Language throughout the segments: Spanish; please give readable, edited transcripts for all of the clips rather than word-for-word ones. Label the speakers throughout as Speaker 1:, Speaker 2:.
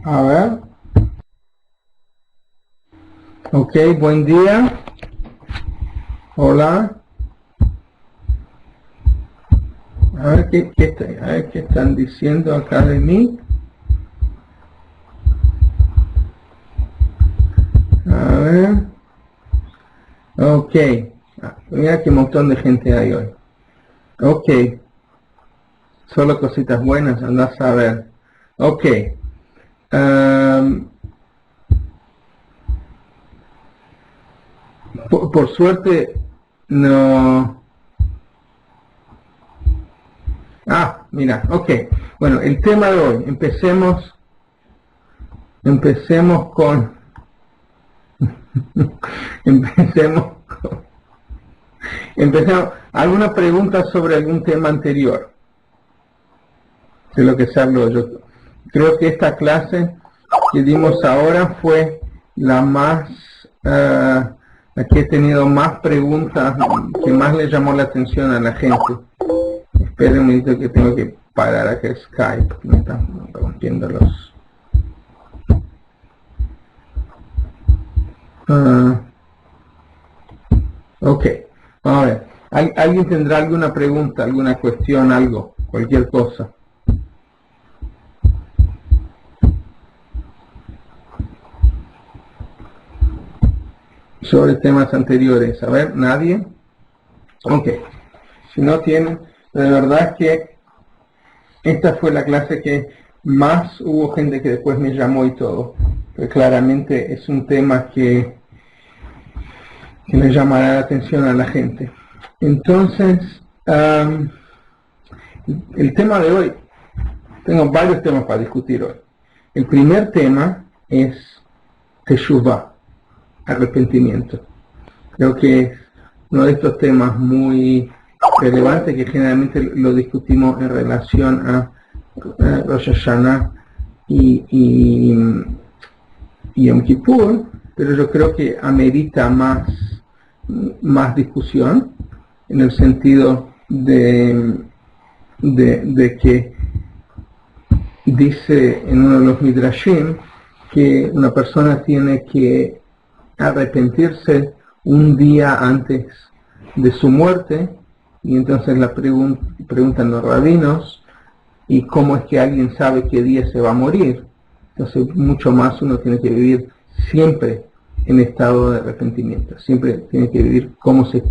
Speaker 1: A ver. Ok, buen día. Hola. A ver qué están diciendo acá de mí. A ver. Ok. Mira qué montón de gente hay hoy. Ok. Solo cositas buenas, andás a ver. Ok. Por suerte no. Mira, ok. Bueno, el tema de hoy, empecemos con empecemos. ¿Alguna pregunta sobre algún tema anterior? De lo que se habló. Yo creo que esta clase que dimos ahora fue la más, la que he tenido más preguntas, que más le llamó la atención a la gente. Esperen un momento que tengo que parar acá Skype, me están rompiendo los... Ok, vamos a ver. ¿Alguien tendrá alguna pregunta, alguna cuestión, algo, cualquier cosa? Sobre temas anteriores. A ver, ¿nadie? Ok. Si no tienen, de verdad que esta fue la clase que más hubo gente que después me llamó y todo. Pero claramente es un tema que le llamará la atención a la gente. Entonces, el tema de hoy, tengo varios temas para discutir hoy. El primer tema es Teshuvah, arrepentimiento. Creo que es uno de estos temas muy relevantes que generalmente lo discutimos en relación a Rosh Hashanah y Yom Kippur, pero yo creo que amerita más discusión en el sentido de que dice en uno de los Midrashim que una persona tiene que arrepentirse un día antes de su muerte, y entonces la preguntan los rabinos, ¿y cómo es que alguien sabe qué día se va a morir? Entonces mucho más uno tiene que vivir siempre en estado de arrepentimiento, siempre tiene que vivir como si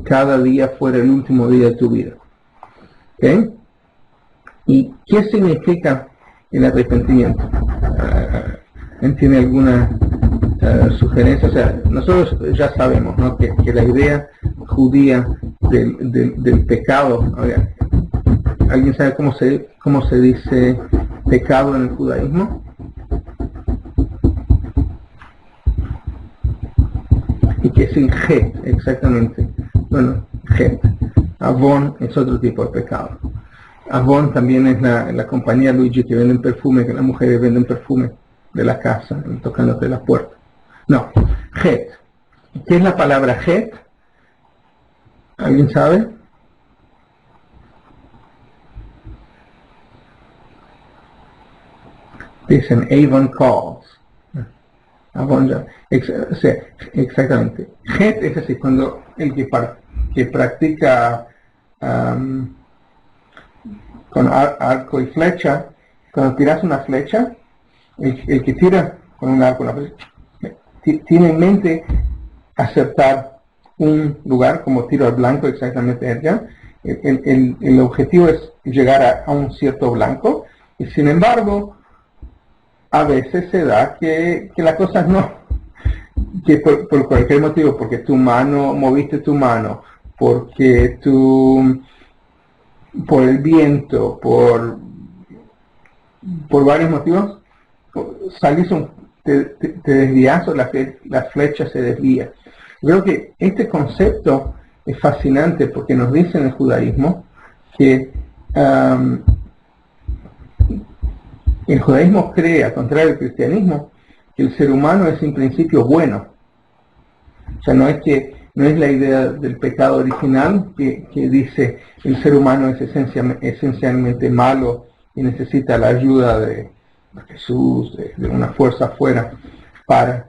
Speaker 1: cada día fuera el último día de tu vida. ¿Okay? ¿Y qué significa el arrepentimiento? ¿Tiene alguna sugerencia? O sea, nosotros ya sabemos, ¿no?, que la idea judía del pecado, ¿alguien sabe cómo se dice pecado en el judaísmo? Y que es en Het, exactamente. Bueno, Het. Avon es otro tipo de pecado. Avon también es la compañía Luigi que venden perfume, que las mujeres venden perfume de la casa, tocándote la puerta. No, Het. ¿Qué es la palabra Het? ¿Alguien sabe? Dicen Avon calls. Avon ya. Exactamente. Het es así, cuando el que practica con arco y flecha, cuando tiras una flecha, el que tira con un arco, una flecha, tiene en mente acertar un lugar, como tiro al blanco exactamente allá. El objetivo es llegar a un cierto blanco, y sin embargo a veces se da que las cosas no, que por cualquier motivo, porque moviste tu mano, porque por el viento, por varios motivos, salís te desvías, o la flecha se desvía. Creo que este concepto es fascinante porque nos dice en el judaísmo que el judaísmo cree, al contrario del cristianismo, que el ser humano es en principio bueno. O sea, no es la idea del pecado original que dice el ser humano es esencialmente malo y necesita la ayuda de Jesús, de una fuerza afuera para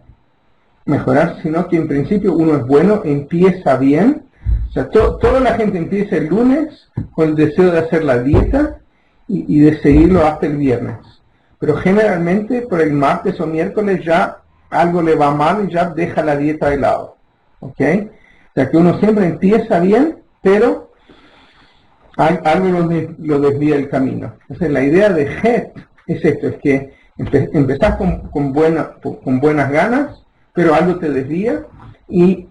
Speaker 1: mejorar, sino que en principio uno es bueno, empieza bien. O sea, toda la gente empieza el lunes con el deseo de hacer la dieta y de seguirlo hasta el viernes. Pero generalmente por el martes o miércoles ya algo le va mal y ya deja la dieta de lado. ¿Ok? O sea que uno siempre empieza bien, pero algo lo desvía el camino. Entonces la idea de Het es esto, es que empezás con buenas ganas, pero algo te desvía y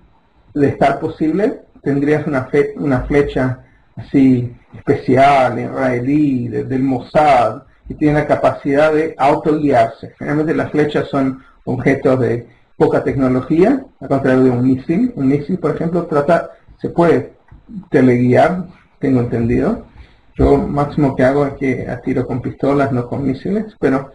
Speaker 1: de estar posible tendrías una flecha así especial, israelí, del Mossad, que tiene la capacidad de autoguiarse. Generalmente las flechas son objetos de poca tecnología, a contrario de un misil. Un misil, por ejemplo, se puede teleguiar, tengo entendido. Yo máximo que hago es que atiro con pistolas, no con misiles, pero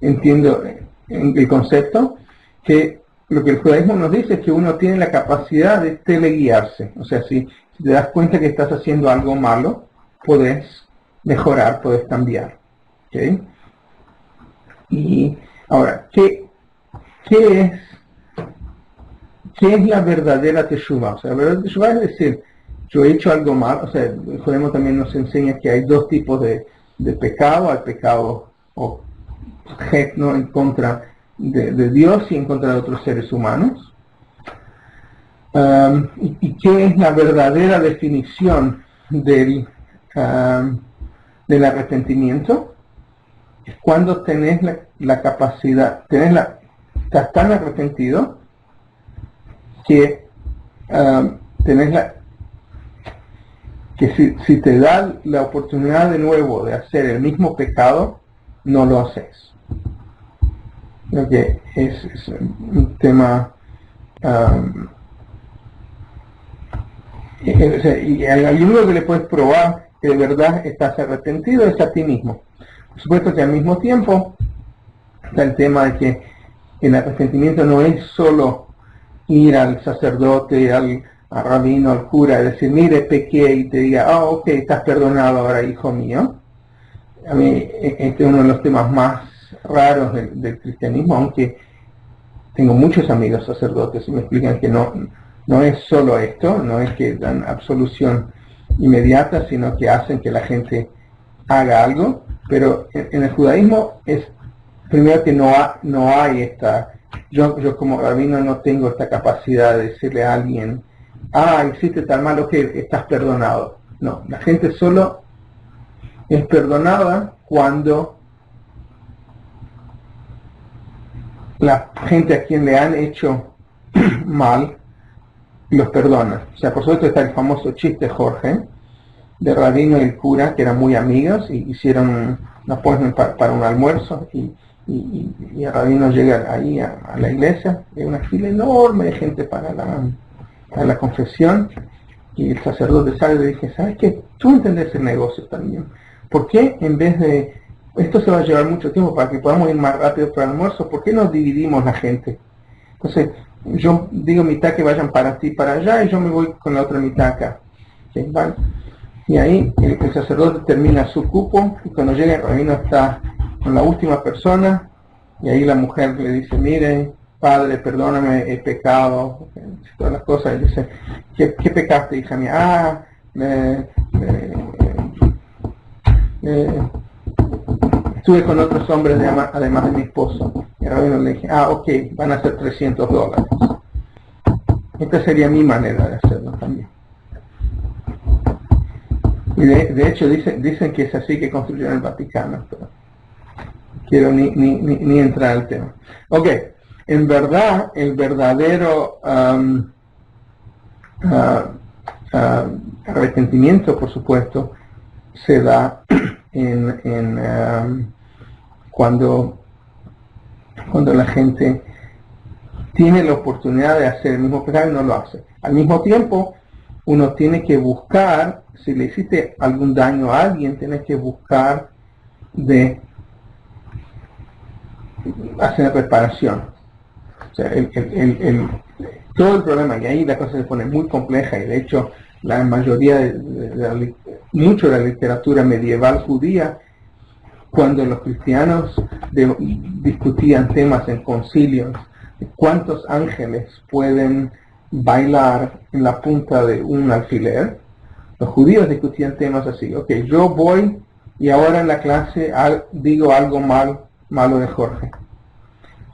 Speaker 1: entiendo el concepto, que lo que el judaísmo nos dice es que uno tiene la capacidad de teleguiarse. O sea, si te das cuenta que estás haciendo algo malo, puedes mejorar, puedes cambiar. ¿Okay? Y ahora, ¿qué es la verdadera teshuvah? O sea, la verdadera teshuvah es decir, yo he hecho algo mal. O sea, el judaísmo también nos enseña que hay dos tipos de pecado. Hay pecado o Het, ¿no?, en contra de Dios y en contra de otros seres humanos. ¿Y qué es la verdadera definición del arrepentimiento? Es cuando tenés la capacidad, estás tan arrepentido que si te da la oportunidad de nuevo de hacer el mismo pecado, no lo haces. Creo que es un tema y al único que le puedes probar que de verdad estás arrepentido es a ti mismo. Por supuesto que al mismo tiempo está el tema de que el arrepentimiento no es solo ir al sacerdote, al rabino, al cura, y decir, mire, pequé, y te diga, ok, estás perdonado ahora, hijo mío. A mí este es uno de los temas más raros del cristianismo, aunque tengo muchos amigos sacerdotes y me explican que no es solo esto, no es que dan absolución inmediata, sino que hacen que la gente haga algo. Pero en el judaísmo es primero que no hay esta, yo como rabino no tengo esta capacidad de decirle a alguien, hiciste tan malo que estás perdonado. No, la gente solo es perdonada cuando la gente a quien le han hecho mal los perdona. O sea, por supuesto está el famoso chiste Jorge de rabino y el cura, que eran muy amigos y hicieron un appointment para un almuerzo y el rabino llega ahí a la iglesia, y hay una fila enorme de gente para la confesión, y el sacerdote sale y le dice, ¿sabes qué? Tú entendés el negocio también. ¿Por qué en vez de, esto se va a llevar mucho tiempo para que podamos ir más rápido para el almuerzo, ¿por qué no dividimos la gente? Entonces, yo digo mitad que vayan para ti para allá y yo me voy con la otra mitad acá. ¿Okay? ¿Vale? Y ahí el sacerdote termina su cupo y cuando llega el rabino está con la última persona y ahí la mujer le dice, mire, padre, perdóname, he pecado, todas las cosas. Y dice, ¿qué pecaste, hija mía? Estuve con otros hombres además de mi esposo. Y el rabino le dije, ok, van a ser $300. Esta sería mi manera de hacerlo también. Y de hecho dicen que es así que construyeron el Vaticano, pero quiero ni entrar al tema. Ok, en verdad, el verdadero arrepentimiento, por supuesto, se da cuando la gente tiene la oportunidad de hacer el mismo pecado y no lo hace. Al mismo tiempo, uno tiene que buscar, si le hiciste algún daño a alguien, tienes que buscar de hacer reparación. O sea, todo el problema, y ahí la cosa se pone muy compleja, y de hecho la mayoría mucho de la literatura medieval judía cuando los cristianos discutían temas en concilios, cuántos ángeles pueden bailar en la punta de un alfiler, los judíos discutían temas así. Ok, yo voy y ahora en la clase digo algo malo de Jorge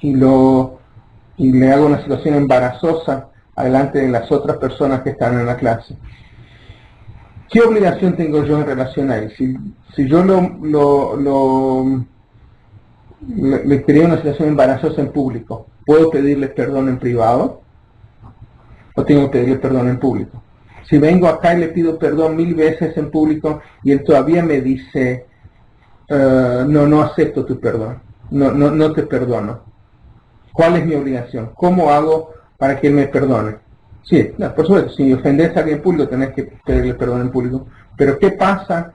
Speaker 1: y le hago una situación embarazosa delante de las otras personas que están en la clase. ¿Qué obligación tengo yo en relación a él? Si yo le creé una situación embarazosa en público, ¿puedo pedirle perdón en privado? ¿O tengo que pedirle perdón en público? Si vengo acá y le pido perdón 1000 veces en público y él todavía me dice, no acepto tu perdón, no te perdono, ¿cuál es mi obligación? ¿Cómo hago para que él me perdone? Sí, por supuesto, si ofendes a alguien en público tenés que pedirle perdón en público, pero ¿qué pasa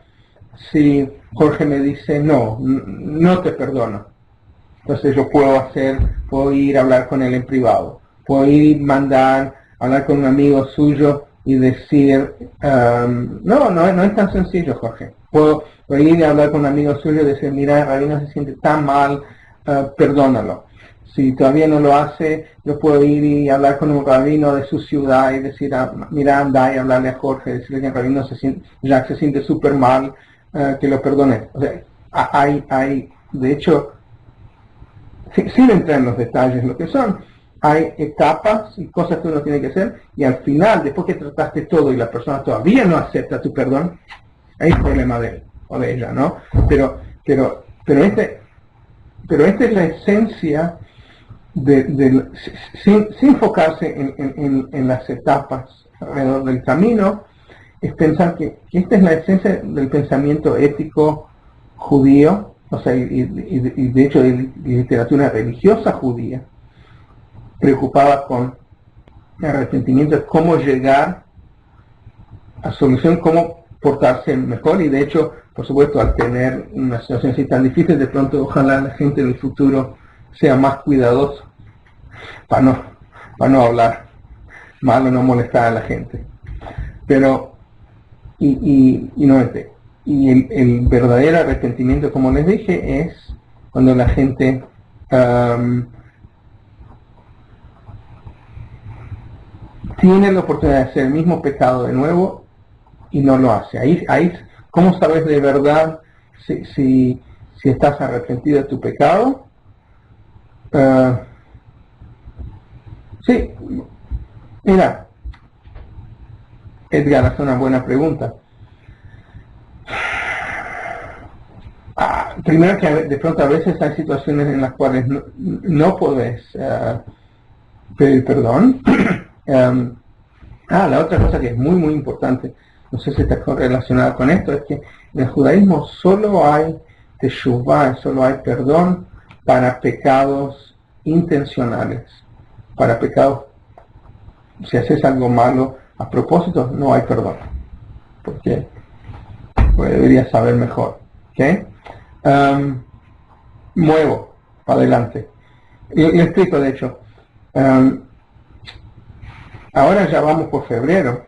Speaker 1: si Jorge me dice, no te perdono? Entonces yo puedo ir a hablar con él en privado, puedo ir hablar con un amigo suyo y decir, no es tan sencillo, Jorge. Puedo ir a hablar con un amigo suyo y decir, mira, el rabino se siente tan mal, perdónalo. Si todavía no lo hace, yo puedo ir y hablar con un rabino de su ciudad y decir, mira, anda y hablarle a Jorge, decirle que el rabino Jack se siente súper mal, que lo perdone. O sea, hay, de hecho, sin entrar en los detalles, lo que son, hay etapas y cosas que uno tiene que hacer, y al final, después que trataste todo y la persona todavía no acepta tu perdón, hay un problema de él o de ella, ¿no? Pero esta es la esencia sin enfocarse en las etapas alrededor del camino, es pensar que esta es la esencia del pensamiento ético judío, o sea, y de hecho de literatura religiosa judía, preocupada con el arrepentimiento, de cómo llegar a solución, cómo portarse mejor, y de hecho, por supuesto, al tener una situación así tan difícil, de pronto ojalá la gente en el futuro sea más cuidadosa para no hablar mal o no molestar a la gente. Pero, nuevamente, el verdadero arrepentimiento, como les dije, es cuando la gente tiene la oportunidad de hacer el mismo pecado de nuevo y no lo hace. Ahí ¿cómo sabes de verdad si estás arrepentido de tu pecado? Sí, mira, Edgar hace una buena pregunta. Primero que de pronto a veces hay situaciones en las cuales no podés pedir perdón. La otra cosa que es muy muy importante, no sé si está relacionada con esto, es que en el judaísmo solo hay teshuvah, solo hay perdón para pecados intencionales, para pecados, si haces algo malo a propósito, no hay perdón, porque deberías saber mejor. ¿Okay? Muevo para adelante. Le explico, de hecho. Ahora ya vamos por febrero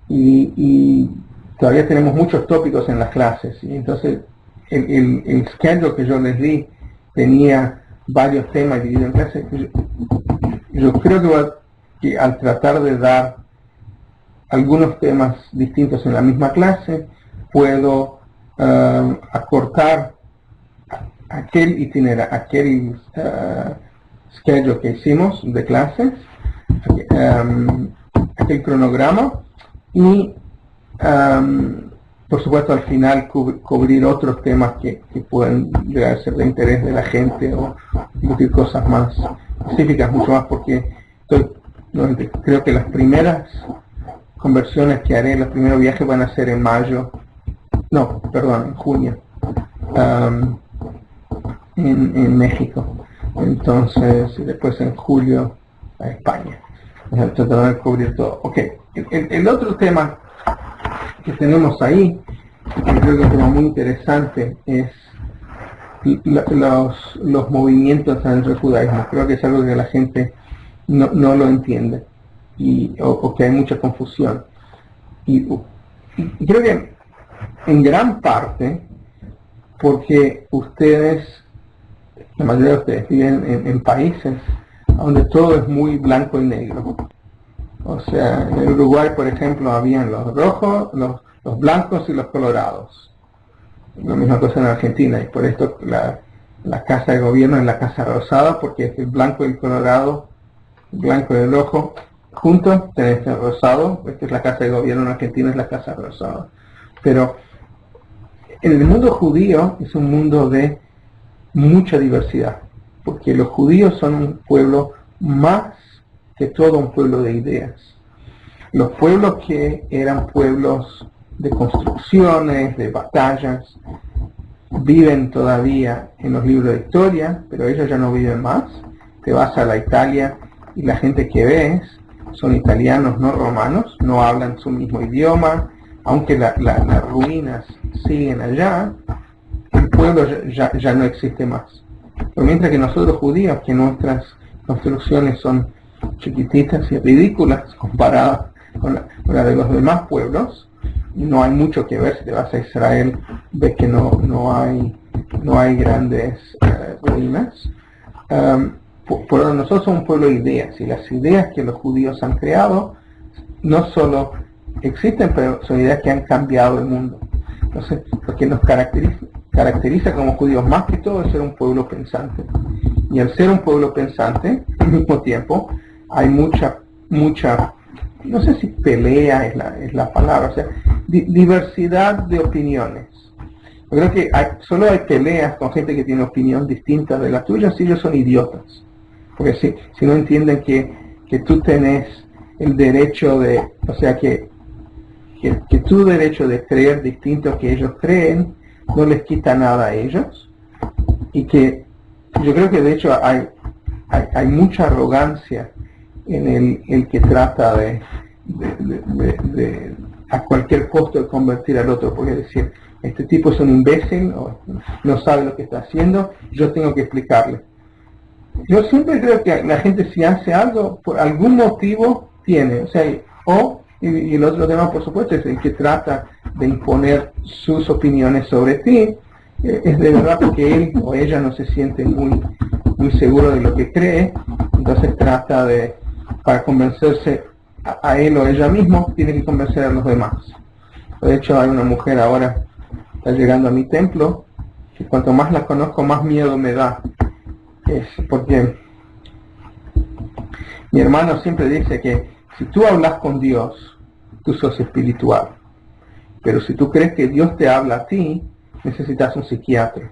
Speaker 1: y todavía tenemos muchos tópicos en las clases, y entonces el schedule que yo les di tenía varios temas divididos en clases. Yo creo que al tratar de dar algunos temas distintos en la misma clase, puedo acortar aquel itinerario, aquel schedule que hicimos de clases, aquel cronograma, y por supuesto al final cubrir otros temas que pueden llegar a ser de interés de la gente, o discutir cosas más específicas, mucho más, porque creo que las primeras conversiones que haré, los primeros viajes van a ser en junio, en México. Entonces, después en julio a España. Tratar de cubrir todo. Ok, el otro tema que tenemos ahí, que creo que es un tema muy interesante, es los movimientos en el judaísmo. Creo que es algo que la gente no lo entiende, o que hay mucha confusión. Y creo que en gran parte porque ustedes, la mayoría de ustedes viven en países donde todo es muy blanco y negro. O sea, en Uruguay, por ejemplo, habían los rojos, los blancos y los colorados. La misma cosa en Argentina, y por esto la casa de gobierno es la casa rosada, porque es el blanco y el colorado, el blanco y el rojo juntos, tenés el rosado. Esta es la casa de gobierno en Argentina, es la casa rosada. Pero en el mundo judío es un mundo de mucha diversidad, porque los judíos son un pueblo más que todo un pueblo de ideas. Los pueblos que eran pueblos de construcciones, de batallas, viven todavía en los libros de historia, pero ellos ya no viven más. Te vas a la Italia y la gente que ves son italianos, no romanos, no hablan su mismo idioma, aunque las ruinas siguen allá, el pueblo ya no existe más. Pero mientras que nosotros judíos, que nuestras construcciones son chiquititas y ridículas comparadas con la de los demás pueblos, no hay mucho que ver. Si te vas a Israel, ves que no hay grandes ruinas. Por nosotros somos un pueblo de ideas, y las ideas que los judíos han creado no solo existen, pero son ideas que han cambiado el mundo. Entonces, lo que nos caracteriza como judíos más que todo es ser un pueblo pensante. Y al ser un pueblo pensante, al mismo tiempo, hay mucha, no sé si pelea es la palabra, o sea, diversidad de opiniones. Yo creo que solo hay peleas con gente que tiene opinión distinta de la tuya si ellos son idiotas. Porque si no entienden que tú tenés el derecho de, o sea, que tu derecho de creer distinto que ellos creen no les quita nada a ellos, y que yo creo que de hecho hay mucha arrogancia en el que trata de a cualquier costo de convertir al otro, porque decir, este tipo es un imbécil, o no sabe lo que está haciendo, yo tengo que explicarle. Yo siempre creo que la gente, si hace algo, por algún motivo tiene, o sea, y el otro tema, por supuesto, es el que trata de imponer sus opiniones sobre ti, es de verdad porque él o ella no se siente muy seguro de lo que cree, entonces trata para convencerse a él o ella mismo, tiene que convencer a los demás. De hecho, hay una mujer ahora, está llegando a mi templo, que cuanto más la conozco, más miedo me da. Es porque mi hermano siempre dice que si tú hablas con Dios, tú sos espiritual. Pero si tú crees que Dios te habla a ti, necesitas un psiquiatra.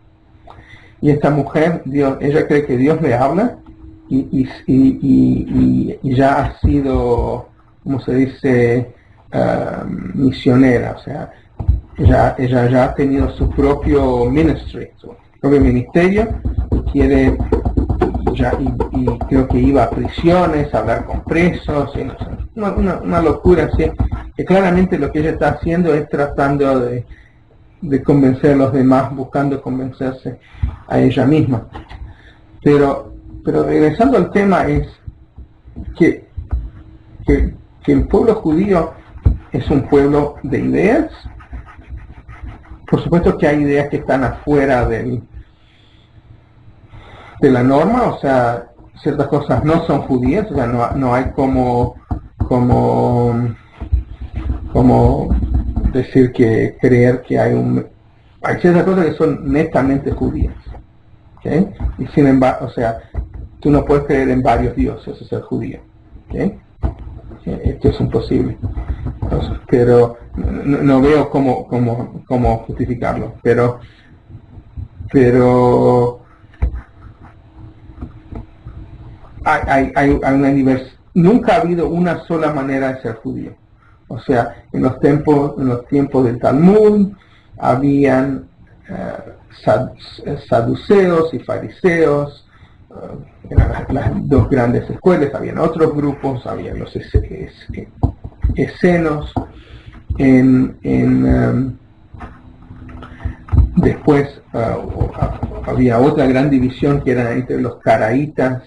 Speaker 1: Y esta mujer, ella cree que Dios le habla y ya ha sido, como se dice, misionera. O sea, ella ya ha tenido su propio ministry, su propio ministerio, y creo que iba a prisiones a hablar con presos, y no sé, una locura así, que claramente lo que ella está haciendo es tratando de convencer a los demás, buscando convencerse a ella misma. Pero regresando al tema, es que el pueblo judío es un pueblo de ideas. Por supuesto que hay ideas que están afuera de la norma, o sea, ciertas cosas no son judías, o sea, no hay como decir creer que hay ciertas cosas que son netamente judías, ¿okay? Y sin embargo, o sea, tú no puedes creer en varios dioses o ser judío, ¿okay? Esto es imposible. Entonces, pero no veo cómo justificarlo, pero hay una diversidad. Nunca ha habido una sola manera de ser judío. O sea, en los tiempos del Talmud habían saduceos y fariseos, eran las dos grandes escuelas. Habían otros grupos, habían los esenos, después había otra gran división que era entre los caraítas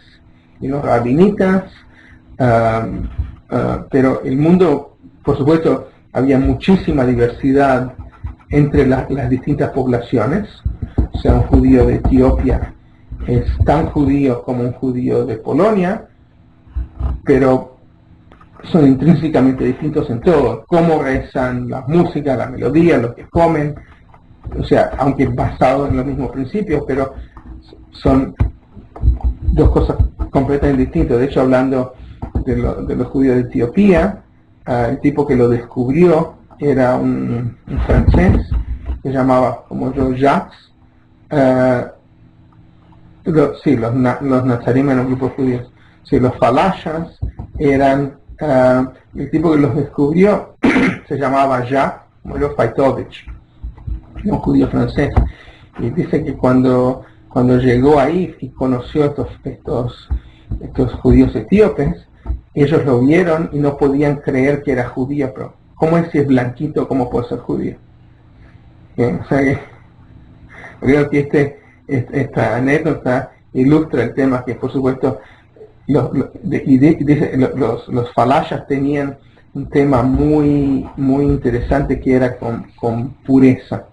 Speaker 1: y los rabinitas, pero el mundo, por supuesto, había muchísima diversidad entre las distintas poblaciones, O sea, un judío de Etiopía es tan judío como un judío de Polonia, pero son intrínsecamente distintos en todo, cómo rezan, las músicas, la melodía, lo que comen, o sea, aunque basados en los mismos principios, pero son dos cosas completamente distintas. De hecho, hablando de los judíos de Etiopía, el tipo que lo descubrió era un francés que se llamaba, como yo, Jacques. Los nazarim eran grupos judíos. Sí, los falashas eran, el tipo que los descubrió se llamaba Jacques Faitovich, un judío francés. Y dice que cuando llegó ahí y conoció estos judíos etíopes, ellos lo vieron y no podían creer que era judío, pero ¿cómo es si es blanquito? ¿Cómo puede ser judío? O sea que creo que esta anécdota ilustra el tema, que por supuesto los falashas tenían un tema muy interesante, que era con pureza.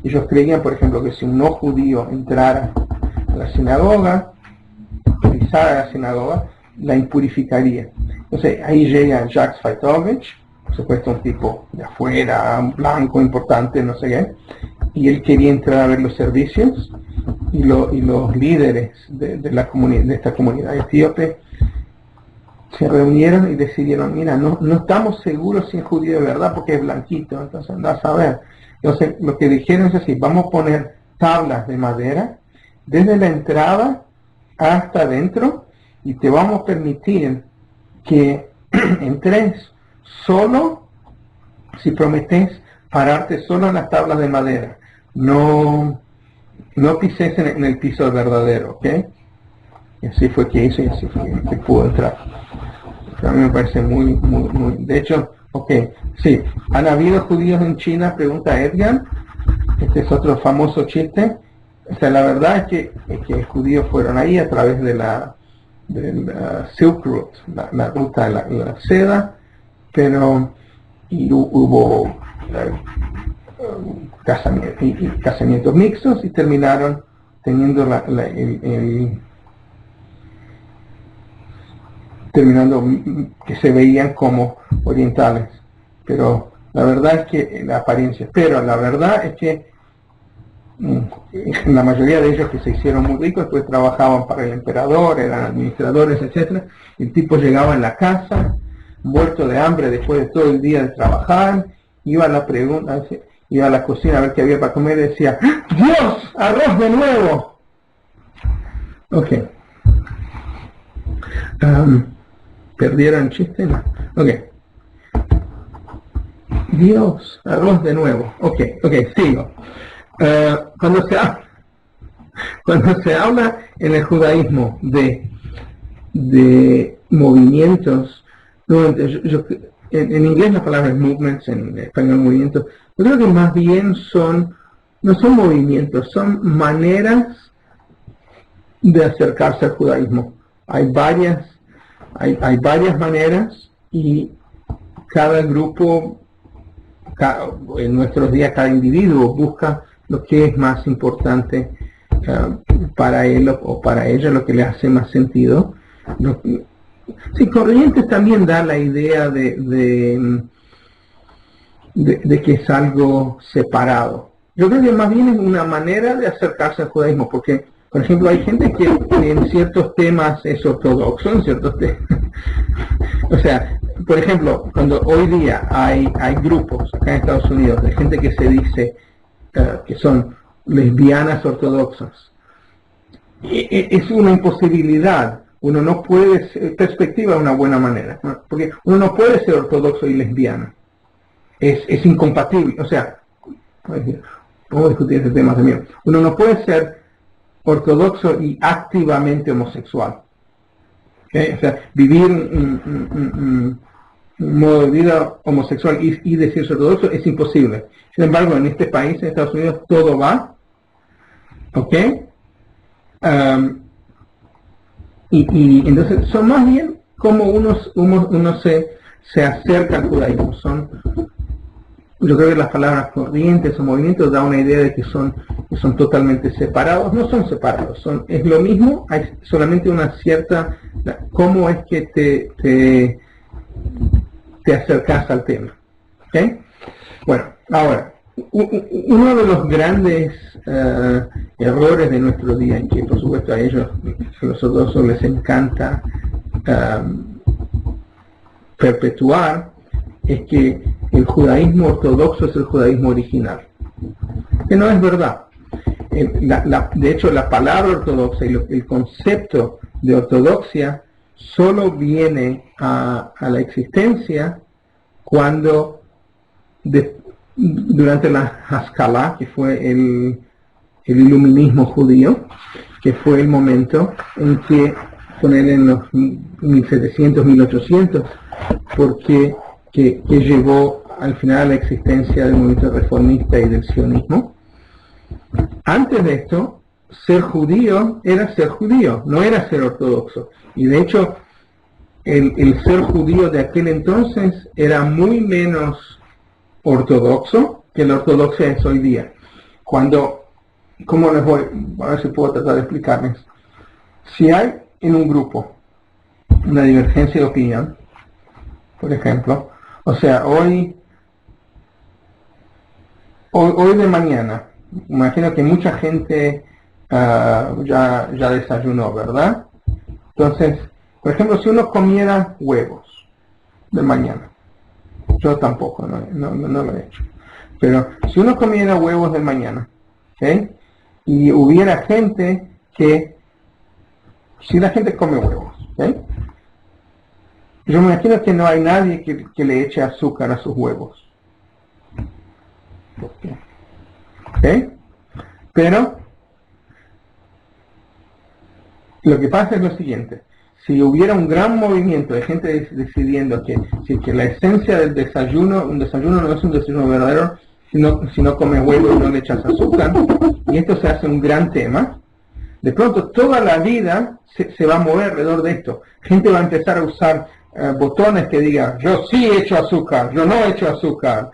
Speaker 1: Ellos creían, por ejemplo, que si un no judío entrara a la sinagoga, pisara la sinagoga, la impurificaría. Entonces ahí llega Jacques Faitovich, por supuesto un tipo de afuera, blanco, importante, no sé qué, y él quería entrar a ver los servicios, y los líderes de esta comunidad etíope se reunieron y decidieron, mira, no estamos seguros si es judío de verdad porque es blanquito, entonces andás a ver. Entonces lo que dijeron es así: vamos a poner tablas de madera desde la entrada hasta adentro, y te vamos a permitir que entres solo si prometes pararte solo en las tablas de madera, no pises en el piso verdadero, ¿ok? Y así fue que hizo, y así fue que pudo entrar. A mí me parece muy, de hecho, ok, sí, ¿han habido judíos en China?, pregunta Edgar. Este es otro famoso chiste. O sea, la verdad es que judíos fueron ahí a través de del Silk Route, la ruta de la seda, pero hubo casamientos mixtos y terminaron teniendo terminando que se veían como orientales, pero la verdad es que la apariencia, pero la verdad es que la mayoría de ellos, que se hicieron muy ricos, pues trabajaban para el emperador, eran administradores, etcétera. El tipo llegaba en la casa muerto de hambre después de todo el día de trabajar, iba a la cocina a ver qué había para comer y decía: ¡Dios! ¡Arroz de nuevo! Ok. ¿Perdieron el chiste? No. Ok. Dios, arroz de nuevo. Ok, sigo. Cuando se habla en el judaísmo de movimientos, en inglés la palabra es movements, en español movimientos, yo creo que más bien no son movimientos, son maneras de acercarse al judaísmo. Hay varias maneras, y cada grupo, en nuestros días, cada individuo busca lo que es más importante para él o para ella, lo que le hace más sentido. Sí, Corrientes también da la idea de que es algo separado. Yo creo que más bien es una manera de acercarse al judaísmo, porque, por ejemplo, hay gente que en ciertos temas es ortodoxo, en ciertos temas. O sea, por ejemplo, cuando hoy día hay grupos acá en Estados Unidos de gente que se dice que son lesbianas ortodoxas, es una imposibilidad. Uno no puede ser, perspectiva de una buena manera, ¿no? Porque uno no puede ser ortodoxo y lesbiana. Es incompatible. O sea, vamos a discutir este tema también. Uno no puede ser ortodoxo y activamente homosexual. ¿Okay? O sea, vivir un modo de vida homosexual y decirse ortodoxo es imposible. Sin embargo, en este país, en Estados Unidos, todo va. ¿Ok? Y entonces son más bien como uno se acerca al judaísmo. Yo creo que las palabras corrientes o movimientos da una idea de que son que son totalmente separados, no son separados, es lo mismo, hay solamente una cierta, cómo es que te acercas al tema. ¿Okay? Bueno, ahora, uno de los grandes errores de nuestro día, en que por supuesto a ellos, a los ortodoxos, les encanta perpetuar, es que el judaísmo ortodoxo es el judaísmo original, que no es verdad. De hecho, la palabra ortodoxa y el concepto de ortodoxia solo viene a la existencia cuando durante la Haskalah, que fue el iluminismo judío, que fue el momento en que, poner en los 1700, 1800, porque que llevó al final a la existencia del movimiento reformista y del sionismo. Antes de esto, ser judío era ser judío, no era ser ortodoxo. Y de hecho, el ser judío de aquel entonces era muy menos ortodoxo que la ortodoxia es hoy día. ¿Cómo les voy? A ver si puedo tratar de explicarles. Si hay en un grupo una divergencia de opinión, por ejemplo, o sea, hoy de mañana, imagino que mucha gente ya desayunó, ¿verdad? Entonces, por ejemplo, si uno comiera huevos de mañana, yo tampoco, no lo he hecho, pero si uno comiera huevos de mañana, ¿okay? Y hubiera gente si la gente come huevos, ¿okay? Yo me imagino que no hay nadie que le eche azúcar a sus huevos. ¿Okay? Pero lo que pasa es lo siguiente: si hubiera un gran movimiento de gente decidiendo que la esencia del desayuno, un desayuno no es un desayuno verdadero si no comes huevo y no le echas azúcar, y esto se hace un gran tema, de pronto toda la vida se va a mover alrededor de esto. Gente va a empezar a usar botones que digan, yo sí echo azúcar, yo no echo azúcar.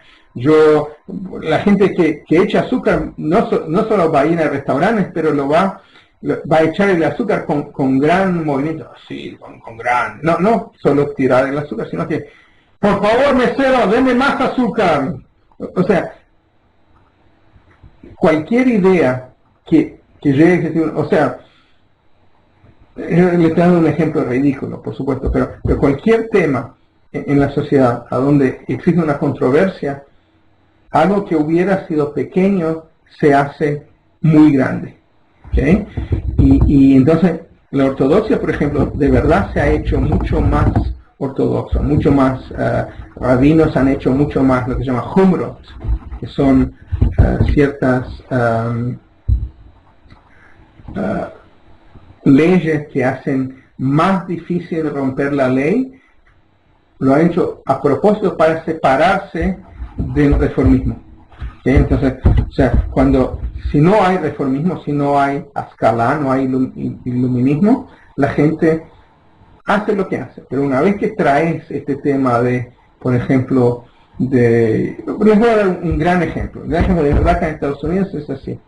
Speaker 1: La gente que echa azúcar no solo va a ir a restaurantes, pero va a echar el azúcar con gran movimiento. Sí, con gran... No solo tirar el azúcar, sino que, por favor, mesero, denme más azúcar. O sea, cualquier idea que llegue a existir, o sea, le estoy dando un ejemplo ridículo, por supuesto, pero cualquier tema en la sociedad a donde existe una controversia, algo que hubiera sido pequeño se hace muy grande. ¿Okay? Y entonces la ortodoxia, por ejemplo, de verdad se ha hecho mucho más ortodoxo, mucho más, rabinos han hecho mucho más lo que se llama humrot, que son ciertas leyes que hacen más difícil romper la ley. Lo han hecho a propósito para separarse del reformismo. ¿Okay? Entonces, o sea, si no hay reformismo, si no hay Haskalah, no hay iluminismo, la gente hace lo que hace. Pero una vez que traes este tema de, por ejemplo, les voy a dar un gran ejemplo. De verdad que en Estados Unidos es así.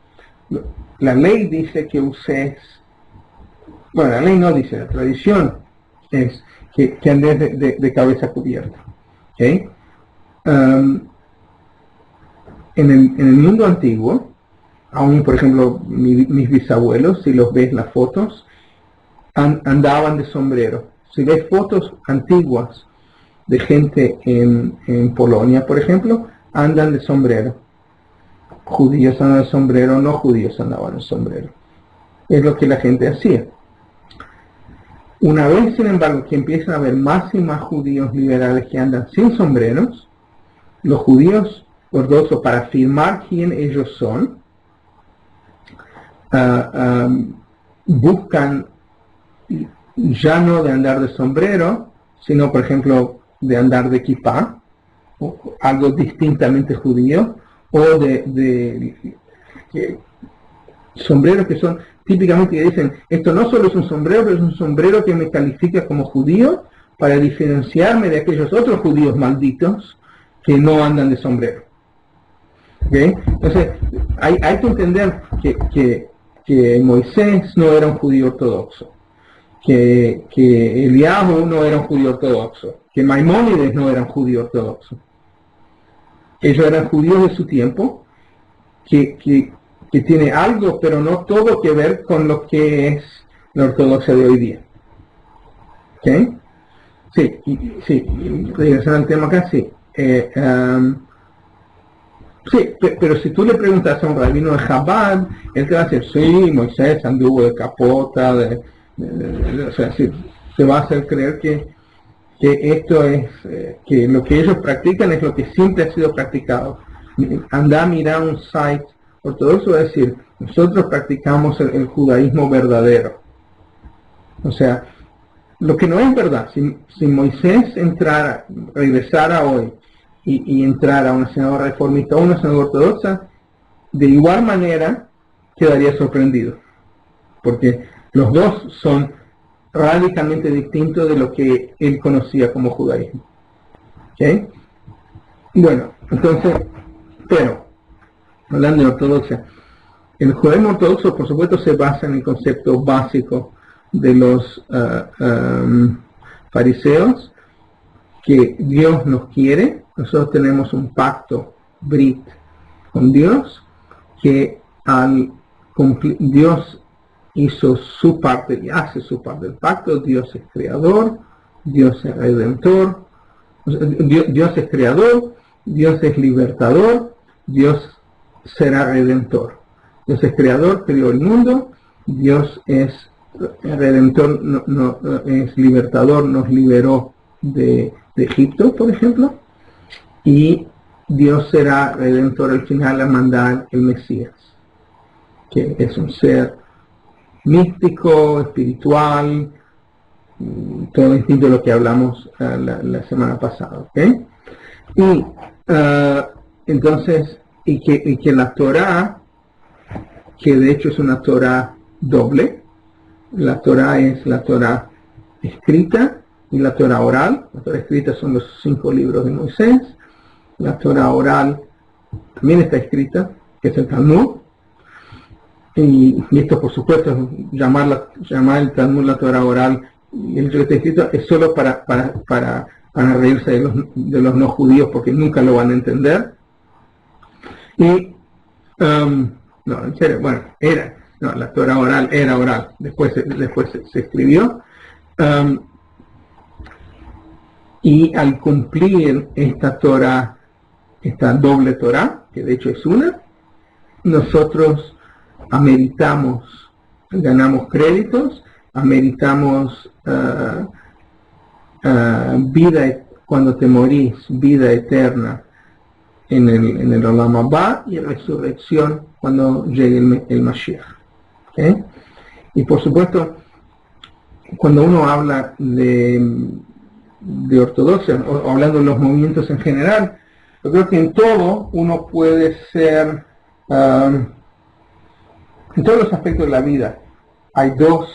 Speaker 1: La ley dice que uses, bueno, la ley no dice, la tradición es que andes de cabeza cubierta. ¿Okay? En el mundo antiguo, aún por ejemplo mis bisabuelos, si los ves las fotos, andaban de sombrero. Si ves fotos antiguas de gente en Polonia, por ejemplo, andan de sombrero. Judíos andan de sombrero, no judíos andaban de sombrero. Es lo que la gente hacía. Una vez, sin embargo, que empiezan a haber más y más judíos liberales que andan sin sombreros, los judíos ortodoxos, para afirmar quién ellos son, buscan ya no de andar de sombrero, sino, por ejemplo, de andar de kipá, algo distintamente judío, o de sombreros que son típicamente, que dicen, esto no solo es un sombrero, pero es un sombrero que me califica como judío para diferenciarme de aquellos otros judíos malditos que no andan de sombrero. ¿Okay? Entonces, hay que entender que Moisés no era un judío ortodoxo, que Eliahu no era un judío ortodoxo, que Maimónides no era un judío ortodoxo. Ellos eran judíos de su tiempo, que tiene algo, pero no todo que ver con lo que es la ortodoxia de hoy día. ¿Okay? Sí, regresar al tema acá, sí. Sí, pero si tú le preguntas a un rabino de Chabad, él te va a decir, sí, Moisés anduvo de capota, o sea, sí, te va a hacer creer que esto es, que lo que ellos practican es lo que siempre ha sido practicado. Anda a mirar un site ortodoxo, va a decir, nosotros practicamos el judaísmo verdadero. O sea, lo que no es verdad, si Moisés regresara hoy y entrara a una sinagoga reformista o una sinagoga ortodoxa, de igual manera quedaría sorprendido, porque los dos son radicalmente distintos de lo que él conocía como judaísmo. ¿Okay? Bueno, entonces, pero, hablando de ortodoxia, el judaísmo ortodoxo, por supuesto, se basa en el concepto básico de los fariseos, que Dios nos quiere. Nosotros tenemos un pacto, Brit, con Dios, que al cumplir, Dios hizo su parte y hace su parte del pacto. Dios es creador, Dios es redentor, Dios es creador, Dios es libertador, Dios será redentor. Dios es creador, creó el mundo, Dios es redentor, es libertador, nos liberó de Egipto, por ejemplo, y Dios será redentor al final a mandar el Mesías, que es un ser místico, espiritual, todo distinto de lo que hablamos la semana pasada. ¿Okay? Y entonces, y que la Torá, que de hecho es una Torá doble, la Torá es la Torá escrita y la Torá oral. La Torá escrita son los 5 libros de Moisés, la Torá oral también está escrita, que es el Talmud. Y esto, por supuesto, llamar el Talmud la Torá oral y el que está escrito es solo para reírse de los no judíos, porque nunca lo van a entender. Y no, en serio, bueno, la Torá oral era oral, después se escribió. Y al cumplir esta Torá, esta doble Torá, que de hecho es una, nosotros ameritamos, ganamos créditos, ameritamos vida, cuando te morís, vida eterna en el Olam Abba, y resurrección cuando llegue el Mashiach. ¿Okay? Y por supuesto, cuando uno habla de ortodoxia, o hablando de los movimientos en general, yo creo que en todo uno puede ser, en todos los aspectos de la vida, hay dos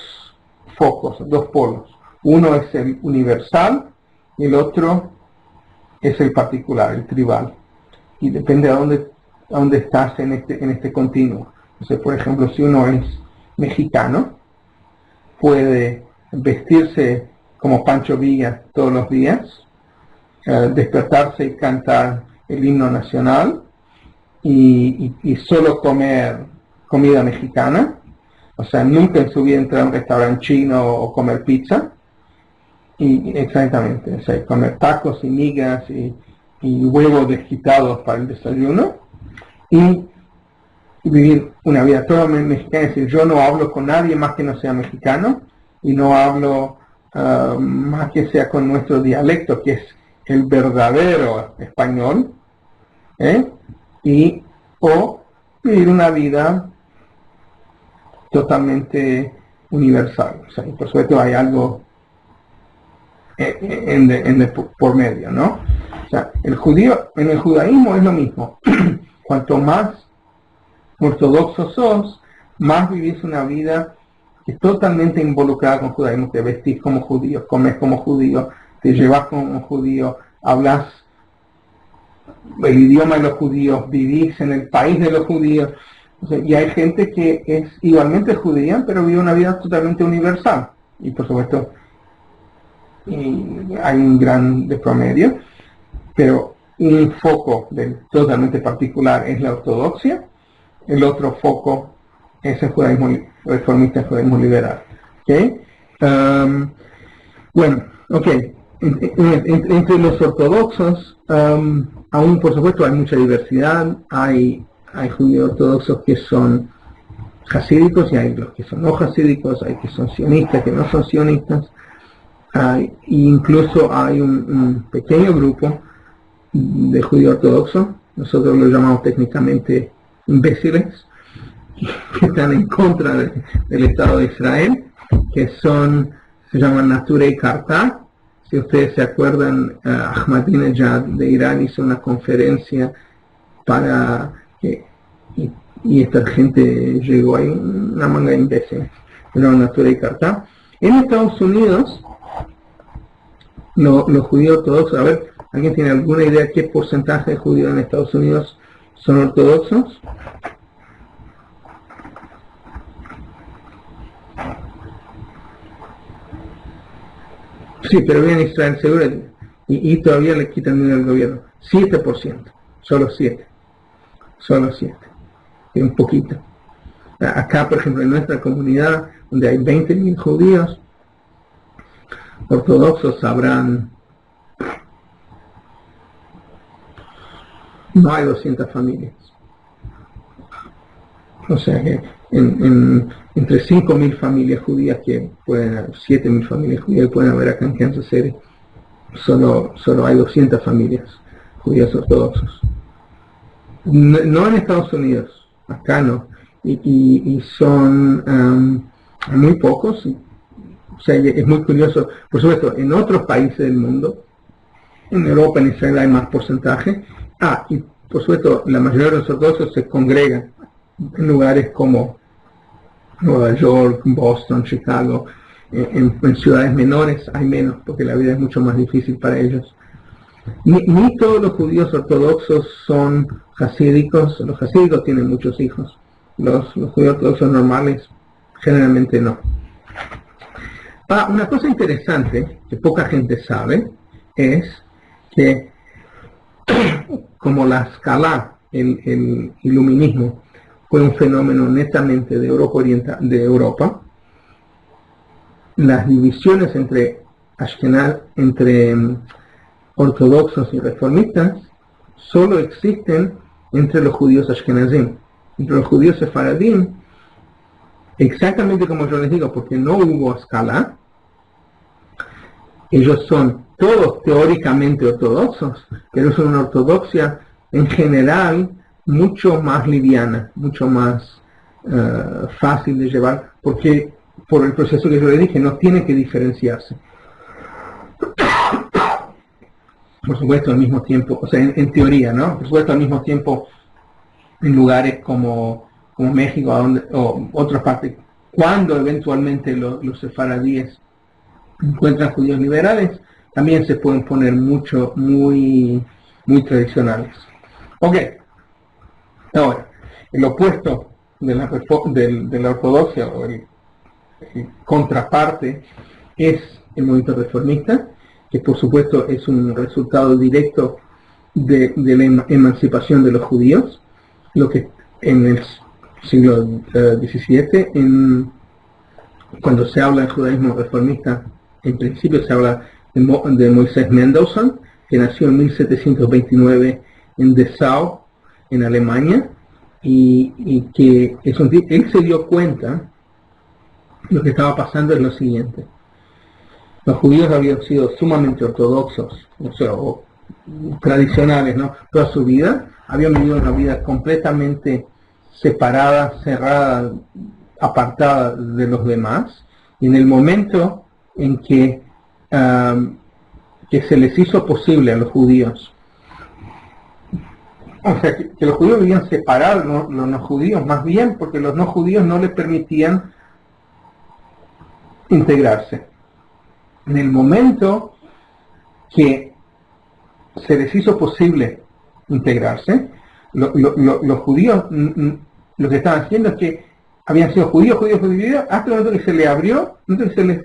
Speaker 1: focos, dos polos. Uno es el universal y el otro es el particular, el tribal. Y depende a dónde estás en este continuo. Entonces, por ejemplo, si uno es mexicano, puede vestirse como Pancho Villa todos los días, despertarse y cantar el himno nacional y solo comer comida mexicana, o sea, nunca en su vida entrar a un restaurante chino o comer pizza, y exactamente, o sea, comer tacos y migas y huevos desquitados para el desayuno, y vivir una vida toda mexicana. Es decir, yo no hablo con nadie más que no sea mexicano, y no hablo más que sea con nuestro dialecto, que es el verdadero español, o vivir una vida totalmente universal. O sea, y por supuesto hay algo por medio, ¿no? O sea, en el judaísmo es lo mismo. Cuanto más ortodoxo sos, más vivís una vida que es totalmente involucrada con judaísmo. Te vestís como judío, comes como judío, te llevas como judío, hablas el idioma de los judíos, vivís en el país de los judíos. O sea, y hay gente que es igualmente judía, pero vive una vida totalmente universal. Y por supuesto, hay un gran de promedio, pero un foco totalmente particular es la ortodoxia, el otro foco es el judaísmo reformista, el judaísmo liberal. ¿Okay? Bueno, ok. Entre los ortodoxos, aún por supuesto hay mucha diversidad. Hay judíos ortodoxos que son hasídicos y hay los que son no hasídicos, hay que son sionistas, que no son sionistas. Incluso hay un pequeño grupo de judíos ortodoxos, nosotros lo llamamos técnicamente imbéciles, que están en contra del Estado de Israel, que se llaman Naturei Karta. Si ustedes se acuerdan, Ahmadinejad de Irán hizo una conferencia y esta gente llegó ahí, una manga de imbéciles, pero Naturei Karta. En Estados Unidos, los judíos ortodoxos, a ver, ¿alguien tiene alguna idea qué porcentaje de judíos en Estados Unidos son ortodoxos? Sí, pero bien Israel seguro, y todavía le quitan dinero al gobierno. 7%, solo 7, y un poquito. Acá, por ejemplo, en nuestra comunidad, donde hay 20.000 judíos ortodoxos, habrán, no hay 200 familias. O sea que entre 5.000 familias judías que pueden haber, 7.000 familias judías que pueden haber acá en Kansas City, solo hay 200 familias judías ortodoxos. No en Estados Unidos, acá no. Y son muy pocos. O sea, es muy curioso. Por supuesto, en otros países del mundo, en Europa, en Israel hay más porcentaje. Y por supuesto, la mayoría de los ortodoxos se congregan en lugares como Nueva York, Boston, Chicago. En ciudades menores hay menos, porque la vida es mucho más difícil para ellos. Ni todos los judíos ortodoxos son hasídicos. Los hasídicos tienen muchos hijos. Los judíos ortodoxos normales generalmente no. Una cosa interesante que poca gente sabe es que como la escala, el iluminismo fue un fenómeno netamente de Europa, las divisiones entre ortodoxos y reformistas solo existen entre los judíos ashkenazim. Entre los judíos sefaradim, exactamente como yo les digo, porque no hubo escala, ellos son todos teóricamente ortodoxos, pero es una ortodoxia en general mucho más liviana, mucho más fácil de llevar, porque por el proceso que yo le dije, no tiene que diferenciarse. Por supuesto, al mismo tiempo, o sea, en teoría, ¿no? Por supuesto, al mismo tiempo, en lugares como México o otras partes, cuando eventualmente los sefaradíes encuentran judíos liberales, también se pueden poner muy tradicionales. Ok, ahora, el opuesto de la ortodoxia, o el contraparte, es el movimiento reformista, que por supuesto es un resultado directo de la emancipación de los judíos, lo que en el siglo XVII, cuando se habla del judaísmo reformista, en principio se habla de Moisés Mendelssohn, que nació en 1729 en Dessau, en Alemania, y que él se dio cuenta, lo que estaba pasando es lo siguiente: los judíos habían sido sumamente ortodoxos, o tradicionales, ¿no? Toda su vida, habían vivido una vida completamente separada, cerrada, apartada de los demás, y en el momento en que se les hizo posible a los judíos, o sea, que los judíos vivían separados, los no judíos, más bien porque los no judíos no les permitían integrarse. En el momento que se les hizo posible integrarse. Los judíos lo que estaban haciendo es que habían sido judíos, hasta el momento que se les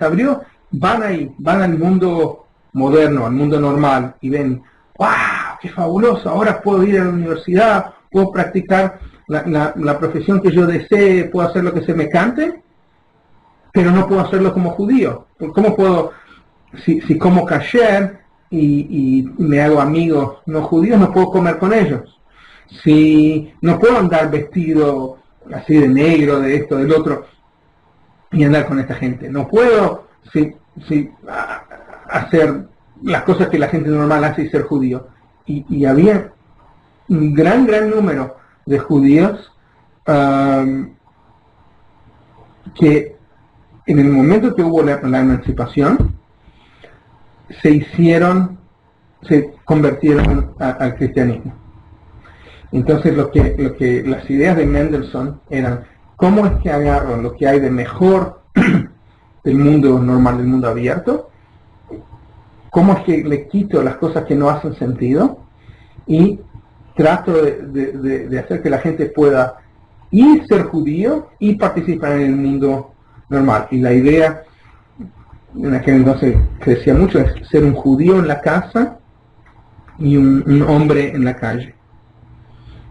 Speaker 1: abrió, van al mundo moderno, al mundo normal, y ven, ¡wow! ¡Qué fabuloso! Ahora puedo ir a la universidad, puedo practicar la profesión que yo desee, puedo hacer lo que se me cante, pero no puedo hacerlo como judío. ¿Cómo puedo, si como kasher y me hago amigos no judíos, no puedo comer con ellos? Si no puedo andar vestido así de negro, de esto, del otro, y andar con esta gente. No puedo hacer las cosas que la gente normal hace y ser judío. Y había un gran número de judíos que en el momento que hubo la emancipación se convirtieron al cristianismo. Entonces las ideas de Mendelssohn eran: ¿cómo es que agarro lo que hay de mejor del mundo normal, del mundo abierto? ¿Cómo es que le quito las cosas que no hacen sentido? Y trato de hacer que la gente pueda y ser judío y participar en el mundo normal. Y la idea en aquel entonces que decía mucho es ser un judío en la casa y un hombre en la calle.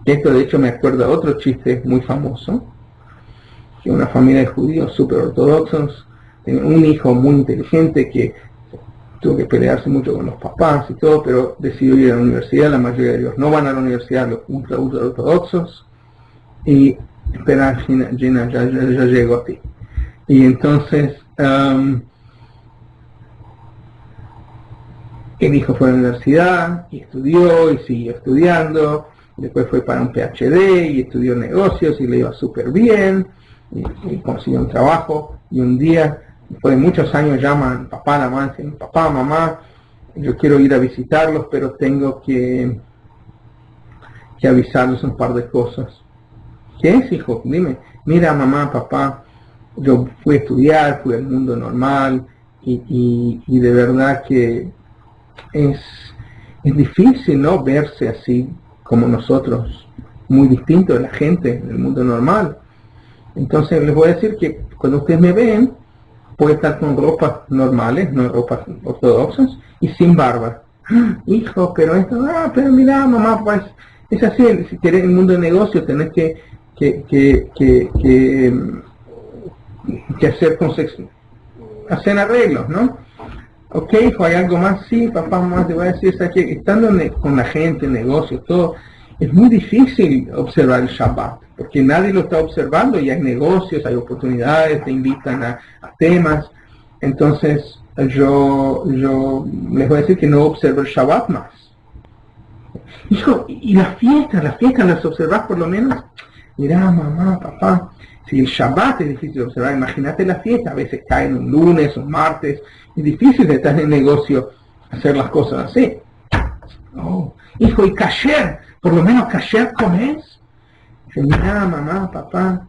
Speaker 1: Esto de hecho me acuerda otro chiste muy famoso, que una familia de judíos súper ortodoxos, un hijo muy inteligente que tuvo que pelearse mucho con los papás y todo, pero decidió ir a la universidad. La mayoría de ellos no van a la universidad, los ultra ortodoxos, y espera, Gina, ya llego a ti. Y entonces el hijo fue a la universidad y estudió y siguió estudiando. Después fue para un PhD y estudió negocios y le iba súper bien y consiguió un trabajo. Y un día, después de muchos años, llaman papá, la mamá, dicen: papá, mamá, yo quiero ir a visitarlos, pero tengo que avisarles un par de cosas. ¿Qué es, hijo? Dime. Mira, mamá, papá, yo fui a estudiar, fui al mundo normal y de verdad que es difícil, ¿no?, verse así como nosotros, muy distinto de la gente del mundo normal. Entonces les voy a decir que cuando ustedes me ven, puedo estar con ropas normales, no ropas ortodoxas, y sin barba. Hijo, pero esto, pero mira, mamá, pues es así. Si querés el mundo de negocio, tenés que hacer arreglos, ¿no? Ok, hijo, ¿hay algo más? Sí, papá, mamá, te voy a decir, que estando con la gente, negocios, todo, es muy difícil observar el Shabbat, porque nadie lo está observando y hay negocios, hay oportunidades, te invitan a temas. Entonces yo les voy a decir que no observo el Shabbat más. Hijo, ¿y las fiestas las observás por lo menos? Mirá, mamá, papá, si el Shabbat es difícil de observar, imagínate la fiesta, a veces caen un lunes, un martes, es difícil de estar en el negocio hacer las cosas así. Oh, hijo, ¿y kasher? ¿Por lo menos kasher comes? Dice: mira, mamá, papá,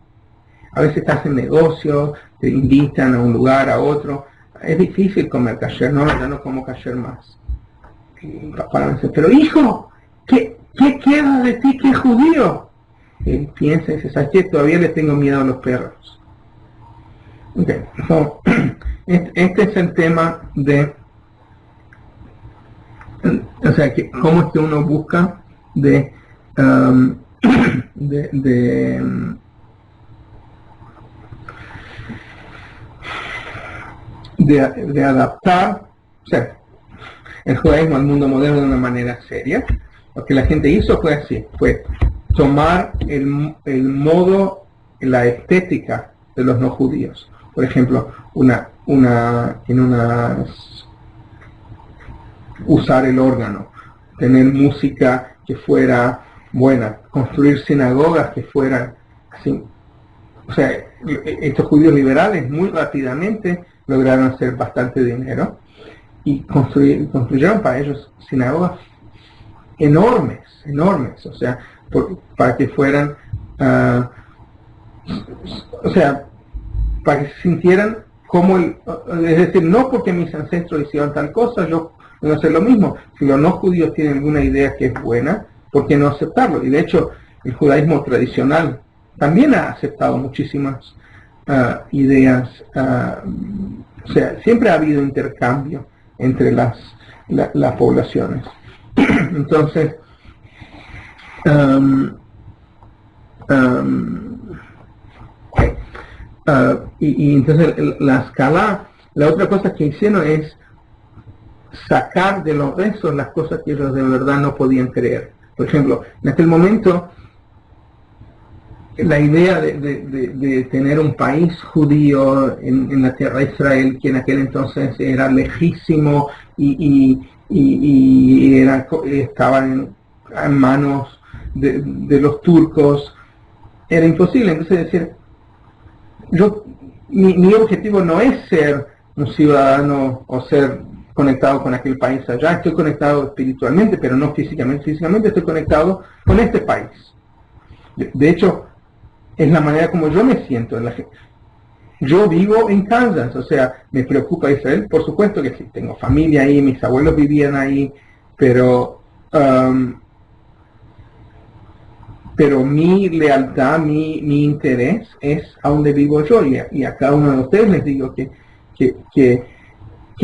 Speaker 1: a veces estás en negocio, te invitan a un lugar, a otro, es difícil comer kasher. No, ya no como kasher más. Y papá me dice: pero hijo, ¿qué queda de ti que es judío? Y piensa y dice: ¿sabes qué? Todavía le tengo miedo a los perros. Okay, so, este es el tema de, o sea, que cómo es que uno busca de adaptar, o sea, el judaísmo al mundo moderno de una manera seria. Lo que la gente hizo fue así, fue tomar el modo, la estética de los no judíos. Por ejemplo, usar el órgano, tener música que fuera buena, construir sinagogas que fueran así. O sea, estos judíos liberales muy rápidamente lograron hacer bastante dinero y construyeron para ellos sinagogas enormes, o sea, para que fueran, o sea, para que se sintieran como es decir, no porque mis ancestros hicieron tal cosa, yo voy a hacer lo mismo. Si los no judíos tienen alguna idea que es buena, ¿por qué no aceptarlo? Y de hecho, el judaísmo tradicional también ha aceptado muchísimas ideas, o sea, siempre ha habido intercambio entre las poblaciones. Entonces, y entonces la escala, la otra cosa que hicieron es sacar de los restos las cosas que ellos de verdad no podían creer. Por ejemplo, en aquel momento, la idea de tener un país judío en la tierra de Israel, que en aquel entonces era lejísimo y estaba en manos de los turcos, era imposible. Entonces decir, mi objetivo no es ser un ciudadano o ser conectado con aquel país allá. Estoy conectado espiritualmente, pero no físicamente. Físicamente estoy conectado con este país. De hecho, es la manera como yo me siento. Yo vivo en Kansas, o sea, me preocupa Israel. Por supuesto que sí, tengo familia ahí, mis abuelos vivían ahí, pero mi lealtad, mi interés es a donde vivo yo, y a cada uno de ustedes les digo que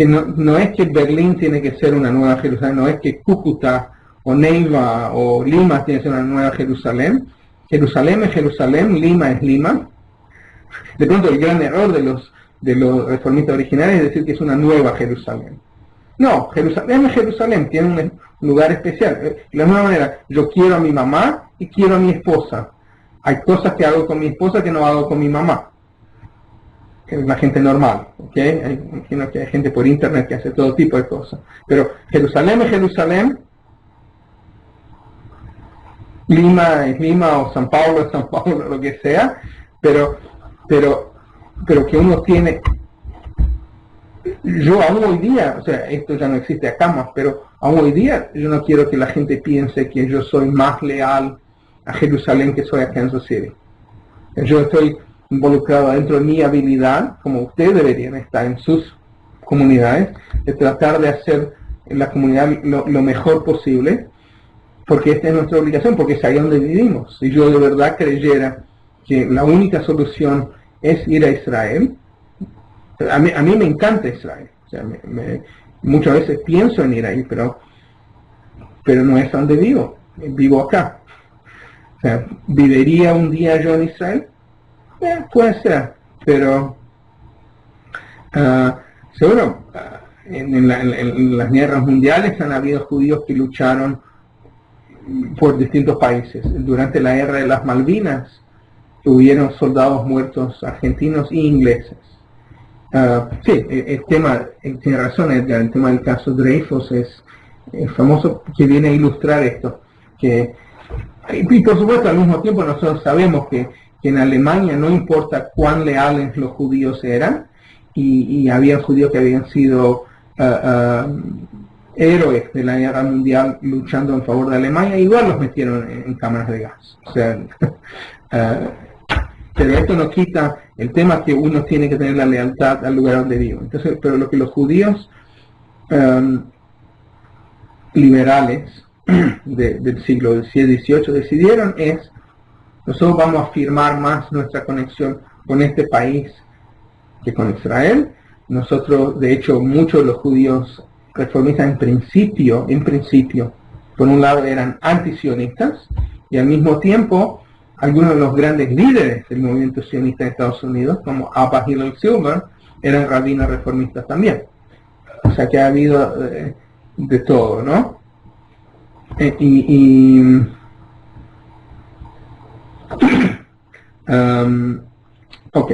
Speaker 1: no es que Berlín tiene que ser una nueva Jerusalén, no es que Cúcuta o Neiva o Lima tiene que ser una nueva Jerusalén. Jerusalén es Jerusalén, Lima es Lima. De pronto el gran error de los reformistas originales es decir que es una nueva Jerusalén. No, Jerusalén es Jerusalén, tiene un lugar especial. De la misma manera, yo quiero a mi mamá y quiero a mi esposa. Hay cosas que hago con mi esposa que no hago con mi mamá. Es la gente normal, ¿ok? Imagino que hay gente por internet que hace todo tipo de cosas. Pero Jerusalén es Jerusalén, Lima es Lima, o San Paulo es San Paulo, lo que sea, pero que uno tiene, yo aún hoy día, o sea, esto ya no existe acá más, pero aún hoy día yo no quiero que la gente piense que yo soy más leal a Jerusalén que soy a Kansas City. Yo estoy involucrado dentro de mi habilidad, como ustedes deberían estar en sus comunidades, de tratar de hacer en la comunidad lo mejor posible, porque esta es nuestra obligación, porque es ahí donde vivimos. Si yo de verdad creyera que la única solución es ir a Israel, a mí me encanta Israel, o sea, muchas veces pienso en ir ahí, pero no es donde vivo acá. O sea, ¿viviría un día yo en Israel? Puede ser, pero seguro en las guerras mundiales han habido judíos que lucharon por distintos países. Durante la guerra de las Malvinas hubieron soldados muertos argentinos e ingleses. Sí, el tema, tiene razón, Edgar, el tema del caso Dreyfus es famoso, que viene a ilustrar esto. Y por supuesto al mismo tiempo nosotros sabemos que en Alemania no importa cuán leales los judíos eran, y había judíos que habían sido héroes de la guerra mundial luchando en favor de Alemania, igual los metieron en cámaras de gas. O sea, pero esto no quita el tema que uno tiene que tener la lealtad al lugar donde vive. Entonces, pero lo que los judíos liberales del siglo XVII decidieron es: nosotros vamos a afirmar más nuestra conexión con este país que con Israel. Nosotros, de hecho, muchos de los judíos reformistas en principio, por un lado eran antisionistas, y al mismo tiempo algunos de los grandes líderes del movimiento sionista en Estados Unidos, como Abba Hillel Silver, eran rabinos reformistas también. O sea que ha habido de todo, ¿no? Ok,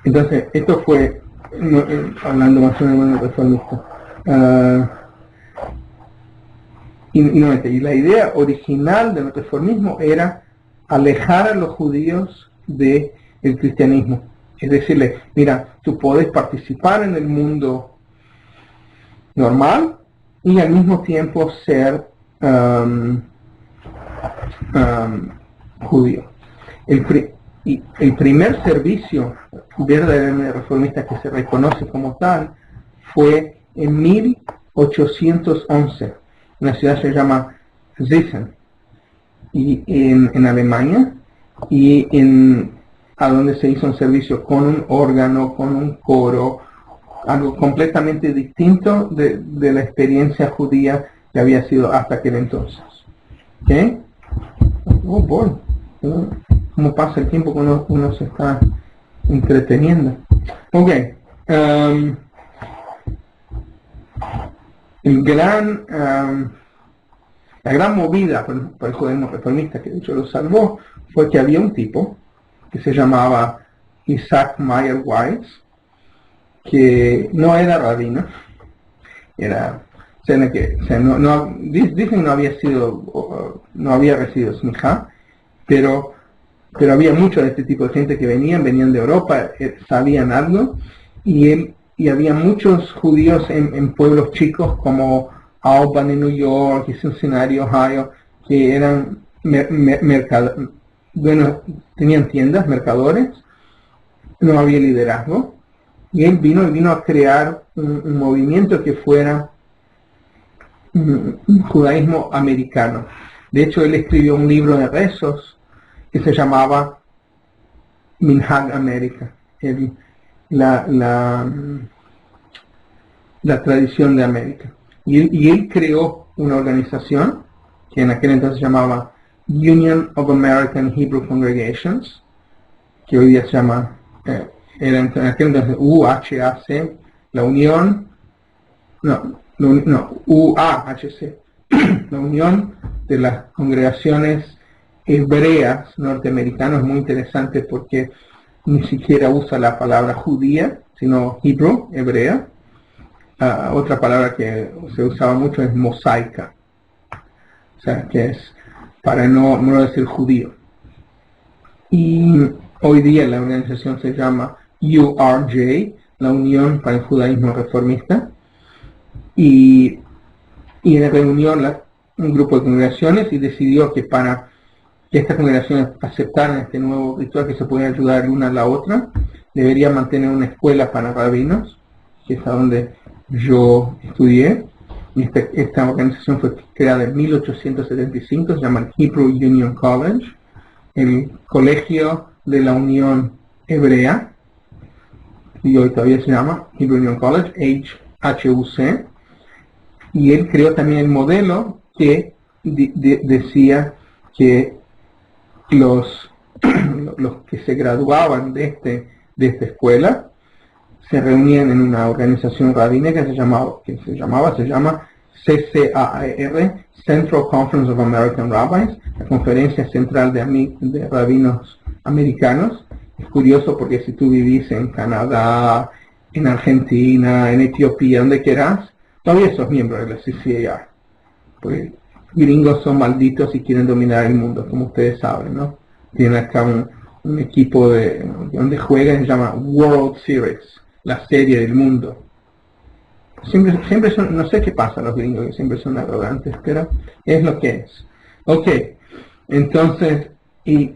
Speaker 1: entonces esto fue hablando más o menos de reformista. Y la idea original del reformismo era alejar a los judíos del cristianismo. Es decirle, mira, tú puedes participar en el mundo normal y al mismo tiempo ser judío. El primer servicio verdaderamente reformista que se reconoce como tal fue en 1811. Una ciudad se llama Zissen, y en Alemania, y a donde se hizo un servicio con un órgano, con un coro, algo completamente distinto de la experiencia judía que había sido hasta aquel entonces. ¿Ok? Oh boy, cómo pasa el tiempo cuando uno se está entreteniendo. Ok. La gran movida por el judaísmo reformista, que de hecho lo salvó, fue que había un tipo que se llamaba Isaac Mayer Weiss, que no era rabino, dicen que no había recibido smijá, pero había mucho de este tipo de gente que venían de Europa, sabían algo, y había muchos judíos en pueblos chicos como Albany, New York, y Cincinnati, Ohio, que eran tenían tiendas, mercadores, no había liderazgo, y él vino a crear un movimiento que fuera un judaísmo americano. De hecho, él escribió un libro de rezos que se llamaba Minhag America, la tradición de América. Y él creó una organización que en aquel entonces se llamaba Union of American Hebrew Congregations, que hoy día se llama, era en aquel entonces UHAC, la Unión, UAHC, la Unión de las Congregaciones Hebreas Norteamericanas. Es muy interesante porque ni siquiera usa la palabra judía, sino Hebrew, hebrea. Otra palabra que se usaba mucho es mosaica, o sea, que es para no decir judío. Y hoy día la organización se llama URJ, la Unión para el Judaísmo Reformista, y en la reunión un grupo de congregaciones y decidió que para que estas congregaciones aceptaran este nuevo ritual, que se puede ayudar una a la otra, debería mantener una escuela para rabinos, que es a donde yo estudié. Esta organización fue creada en 1875, se llama el Hebrew Union College, el Colegio de la Unión Hebrea, y hoy todavía se llama Hebrew Union College, HUC, y él creó también el modelo que decía que los que se graduaban de esta escuela se reunían en una organización rabínica que se llama CCAR, Central Conference of American Rabbis, la Conferencia Central de Rabinos Americanos. Es curioso porque si tú vivís en Canadá, en Argentina, en Etiopía, donde quieras, todavía sos miembro de la CCAR, porque gringos son malditos y quieren dominar el mundo, como ustedes saben, ¿no? Tienen acá un equipo donde juegan, se llama World Series, la serie del mundo. Siempre son, no sé qué pasa a los gringos, que siempre son arrogantes, pero es lo que es. Ok, entonces, y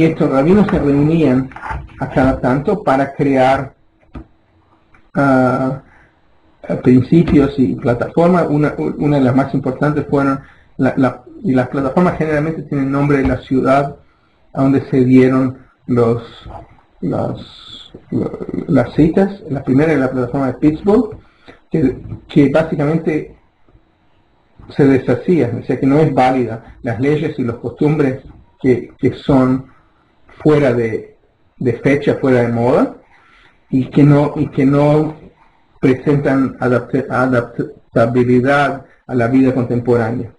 Speaker 1: estos rabinos se reunían a cada tanto para crear principios y plataformas. Una de las más importantes fueron, y las plataformas generalmente tienen nombre de la ciudad a donde se dieron las citas. La primera es la plataforma de Pittsburgh, que básicamente se deshacía, o sea que no es válida. Las leyes y las costumbres que son fuera de fecha, fuera de moda, y que no presentan adaptabilidad a la vida contemporánea.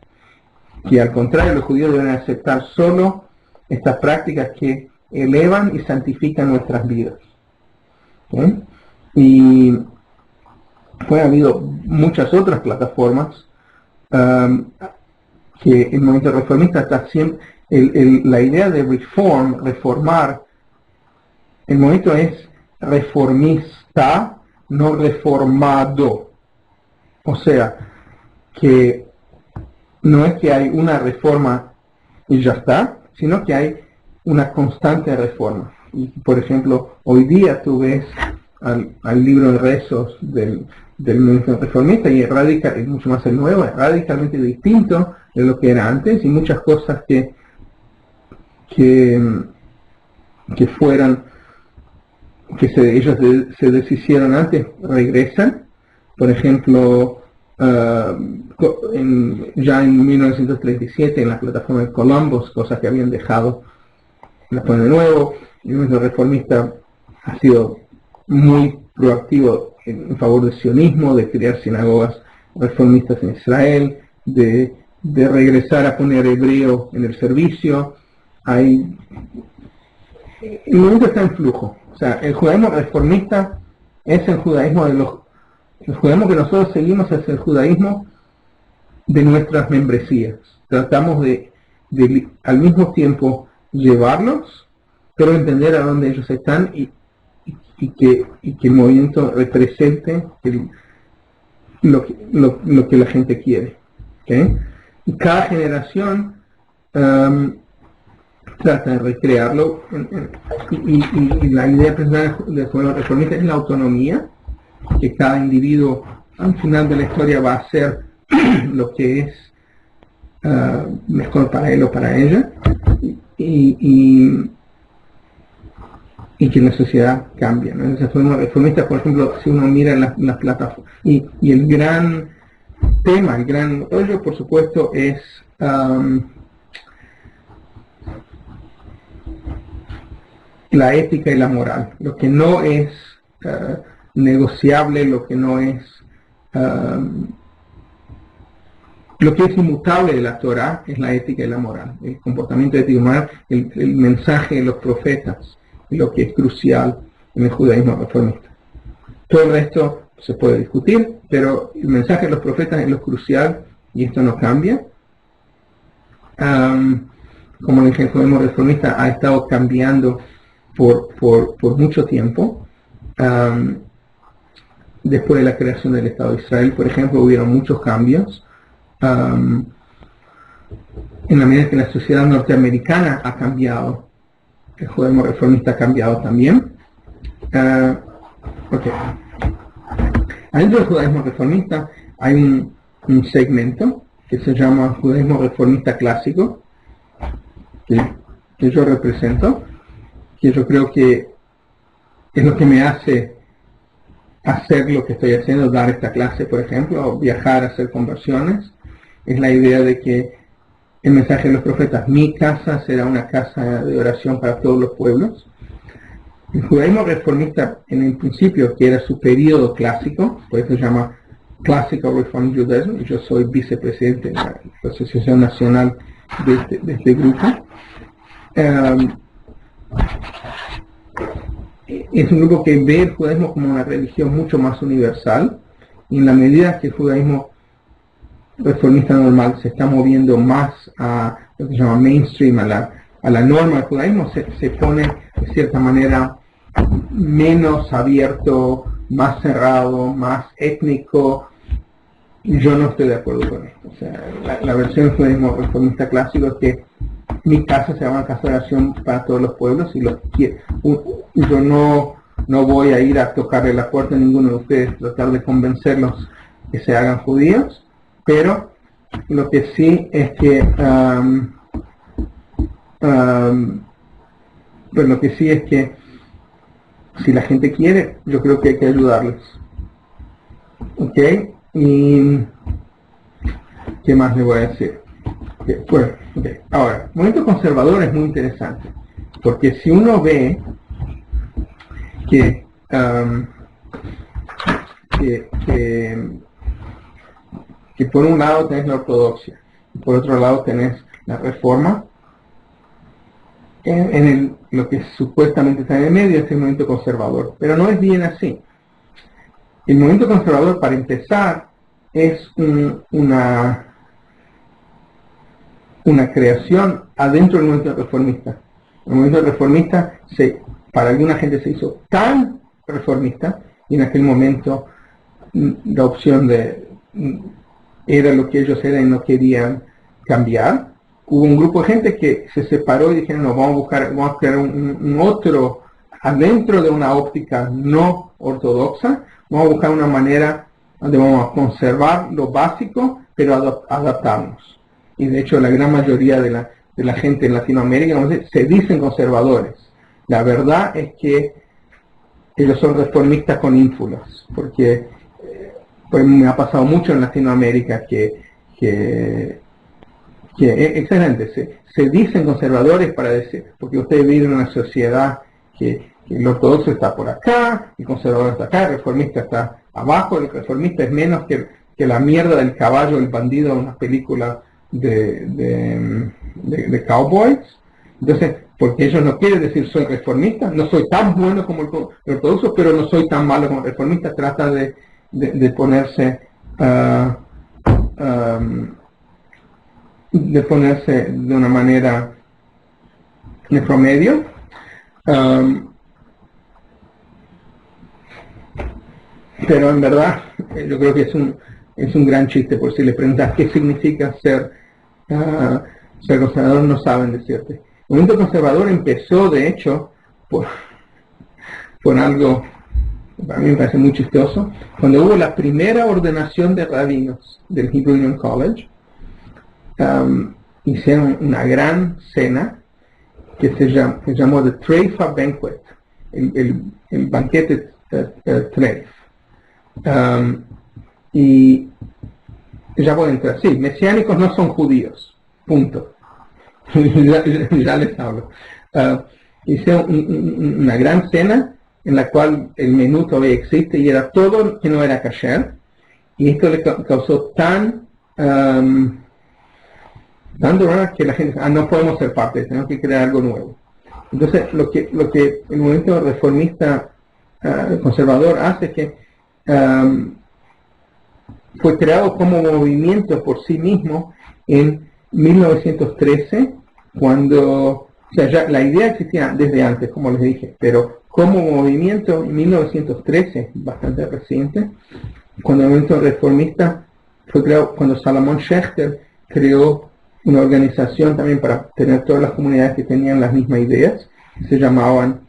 Speaker 1: Que al contrario, los judíos deben aceptar solo estas prácticas que elevan y santifican nuestras vidas. ¿Sí? Y ha habido muchas otras plataformas que el movimiento reformista está siempre, la idea de reformar, el movimiento es reformista, no reformado. O sea, que no es que hay una reforma y ya está, sino que hay una constante reforma. Y por ejemplo, hoy día tú ves al libro de rezos del movimiento reformista y es mucho más el nuevo, es radicalmente distinto de lo que era antes, y muchas cosas que ellos se deshicieron antes regresan. Por ejemplo, ya en 1937 en la plataforma de Columbus, cosas que habían dejado las ponen de nuevo. El movimiento reformista ha sido muy proactivo en favor del sionismo, de crear sinagogas reformistas en Israel, de regresar a poner hebreo en el servicio. El movimiento está en flujo. O sea, el judaísmo reformista es el judaísmo el judaísmo que nosotros seguimos es el judaísmo de nuestras membresías. Tratamos de al mismo tiempo llevarlos, pero entender a dónde ellos están y que el movimiento represente lo que la gente quiere. ¿Okay? Y cada generación trata de recrearlo, y la idea principal del judaísmo reformista es la autonomía, que cada individuo al final de la historia va a hacer lo que es mejor para él o para ella, y que la sociedad cambie, ¿no? Entonces, el reformista, por ejemplo, si uno mira en las plataformas, y el gran tema, el gran rollo, por supuesto, es la ética y la moral, lo que no es negociable, lo que no es lo que es inmutable de la Torah es la ética y la moral, el comportamiento ético y moral, el mensaje de los profetas, lo que es crucial en el judaísmo reformista. Todo el resto se puede discutir, pero el mensaje de los profetas es lo crucial y esto no cambia. Como dije, el judaísmo reformista ha estado cambiando por mucho tiempo. Después de la creación del Estado de Israel, por ejemplo, hubieron muchos cambios. En la medida que la sociedad norteamericana ha cambiado, el judaísmo reformista ha cambiado también. Adentro del judaísmo reformista hay un segmento que se llama judaísmo reformista clásico, que yo represento, que yo creo que es lo que me hace hacer lo que estoy haciendo, dar esta clase, por ejemplo, o viajar a hacer conversiones. Es la idea de que el mensaje de los profetas, mi casa será una casa de oración para todos los pueblos. El judaísmo reformista, en el principio, que era su periodo clásico, por eso se llama Classical Reform Judaism, y yo soy vicepresidente de la Asociación Nacional de este grupo. Es un grupo que ve el judaísmo como una religión mucho más universal, y en la medida que el judaísmo reformista normal se está moviendo más a lo que se llama mainstream, a la norma del judaísmo, se pone de cierta manera menos abierto, más cerrado, más étnico, y yo no estoy de acuerdo con esto. O sea, la versión del judaísmo reformista clásico es que mi casa se llama casa de oración para todos los pueblos, y yo no voy a ir a tocarle la puerta a ninguno de ustedes, tratar de convencerlos que se hagan judíos, pero lo que sí es que si la gente quiere, yo creo que hay que ayudarles. ¿Ok? Y ¿qué más le voy a decir? Bueno, ahora, el movimiento conservador es muy interesante, porque si uno ve que por un lado tenés la ortodoxia y por otro lado tenés la reforma, lo que supuestamente está en el medio es el movimiento conservador, pero no es bien así. El movimiento conservador, para empezar, es una creación adentro del movimiento reformista. El movimiento reformista para alguna gente se hizo tan reformista, y en aquel momento la opción era lo que ellos eran y no querían cambiar. Hubo un grupo de gente que se separó y dijeron, no, vamos a crear un otro, adentro de una óptica no ortodoxa, vamos a buscar una manera donde vamos a conservar lo básico, pero adaptarnos. y de hecho la gran mayoría de la gente en Latinoamérica se dicen conservadores. La verdad es que ellos son reformistas con ínfulas, porque pues me ha pasado mucho en Latinoamérica que excelente, se dicen conservadores para decir, porque ustedes viven en una sociedad que el ortodoxo está por acá, el conservador está acá, el reformista está abajo, el reformista es menos que la mierda del caballo, el bandido de una película de cowboys. Entonces, porque ellos no quieren decir soy reformista, no soy tan bueno como el ortodoxo, pero no soy tan malo como el reformista, trata de ponerse de una manera de promedio. Pero en verdad yo creo que es un gran chiste, por si le preguntas qué significa ser conservador, no saben decirte. El movimiento conservador empezó, de hecho, por algo para mí me parece muy chistoso. Cuando hubo la primera ordenación de rabinos del Hebrew Union College, hicieron una gran cena que se llamó The Treifa Banquet, el banquete Treif. Y ya pueden entrar. Sí, mesiánicos no son judíos, punto. ya les hablo. Hicieron una gran cena en la cual el menú todavía existe y era todo que no era kasher, y esto le causó tan dolor que la gente no podemos ser parte, tenemos que crear algo nuevo. Entonces lo que el movimiento reformista conservador hace es que fue creado como movimiento por sí mismo en 1913, cuando, o sea, ya la idea existía desde antes, como les dije, pero como movimiento en 1913, bastante reciente, cuando el movimiento reformista fue creado, cuando Salomón Schechter creó una organización también para tener todas las comunidades que tenían las mismas ideas, se llamaban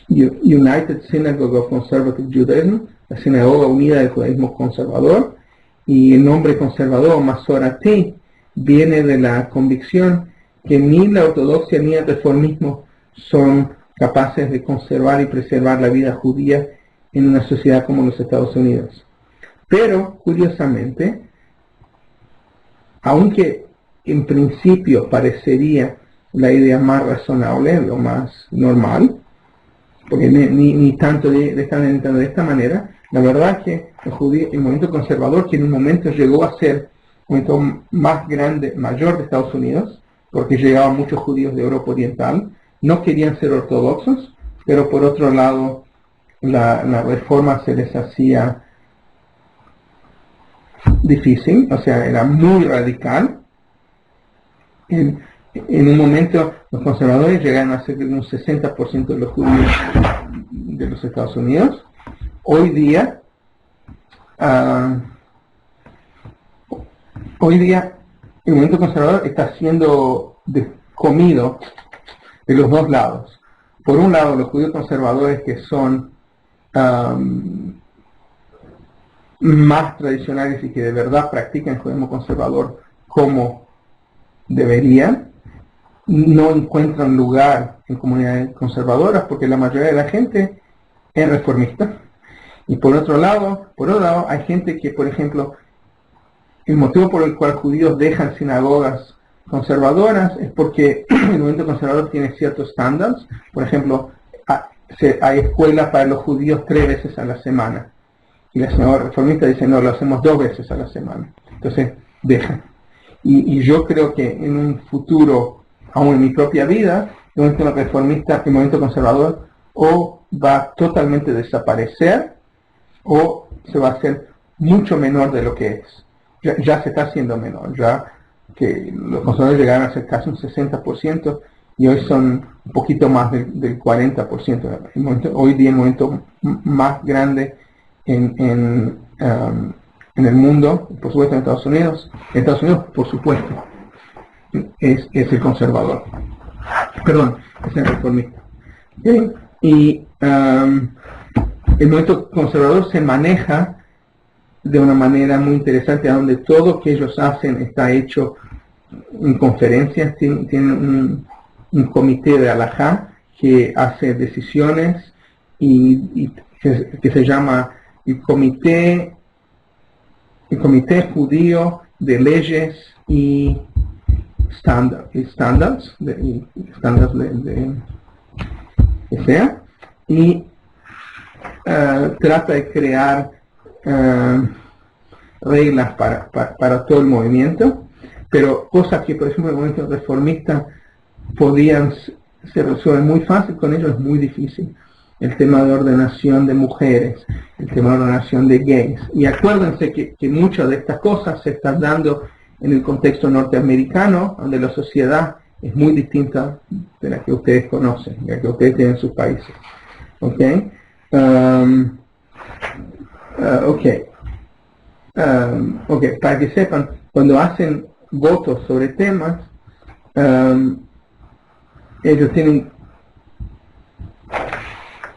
Speaker 1: United Synagogue of Conservative Judaism, la Sinagoga Unida del Judaísmo Conservador, y el nombre conservador, Masorati, viene de la convicción que ni la ortodoxia ni el reformismo son capaces de conservar y preservar la vida judía en una sociedad como los Estados Unidos. Pero, curiosamente, aunque en principio parecería la idea más razonable, lo más normal, porque ni tanto de esta manera, la verdad es que el movimiento conservador, que en un momento llegó a ser el movimiento más grande, mayor de Estados Unidos, porque llegaban muchos judíos de Europa Oriental, no querían ser ortodoxos, pero por otro lado la reforma se les hacía difícil, o sea, era muy radical. En un momento los conservadores llegaron a ser un 60% de los judíos de los Estados Unidos. Hoy día el movimiento conservador está siendo comido de los dos lados. Por un lado, los judíos conservadores, que son más tradicionales y que de verdad practican el judaísmo conservador como deberían, no encuentran lugar en comunidades conservadoras porque la mayoría de la gente es reformista. Y por otro lado hay gente que, por ejemplo, el motivo por el cual judíos dejan sinagogas conservadoras es porque el movimiento conservador tiene ciertos estándares. Por ejemplo, hay escuelas para los judíos 3 veces a la semana. Y la sinagoga reformista dice, no, lo hacemos 2 veces a la semana. Entonces, dejan. Y yo creo que en un futuro, aún en mi propia vida, el movimiento reformista, el movimiento conservador, o va totalmente a desaparecer, o se va a hacer mucho menor de lo que es. Ya se está haciendo menor, ya que los conservadores llegaron a ser casi un 60%, y hoy son un poquito más del 40%. Hoy día el movimiento más grande en el mundo, por supuesto en Estados Unidos, por supuesto, es el conservador. Perdón, es el reformista. Y el movimiento conservador se maneja de una manera muy interesante, donde todo lo que ellos hacen está hecho en conferencias. Tienen un comité de alajá que hace decisiones y que se llama el comité judío de leyes y estándares de que sea, y trata de crear reglas para todo el movimiento, pero cosas que por ejemplo el movimiento reformista se resuelven muy fácil, con ellos es muy difícil. El tema de ordenación de mujeres, el tema de ordenación de gays. Y acuérdense que muchas de estas cosas se están dando en el contexto norteamericano, donde la sociedad es muy distinta de la que ustedes conocen, de la que ustedes tienen en sus países. ¿Ok? Para que sepan, cuando hacen votos sobre temas, ellos tienen,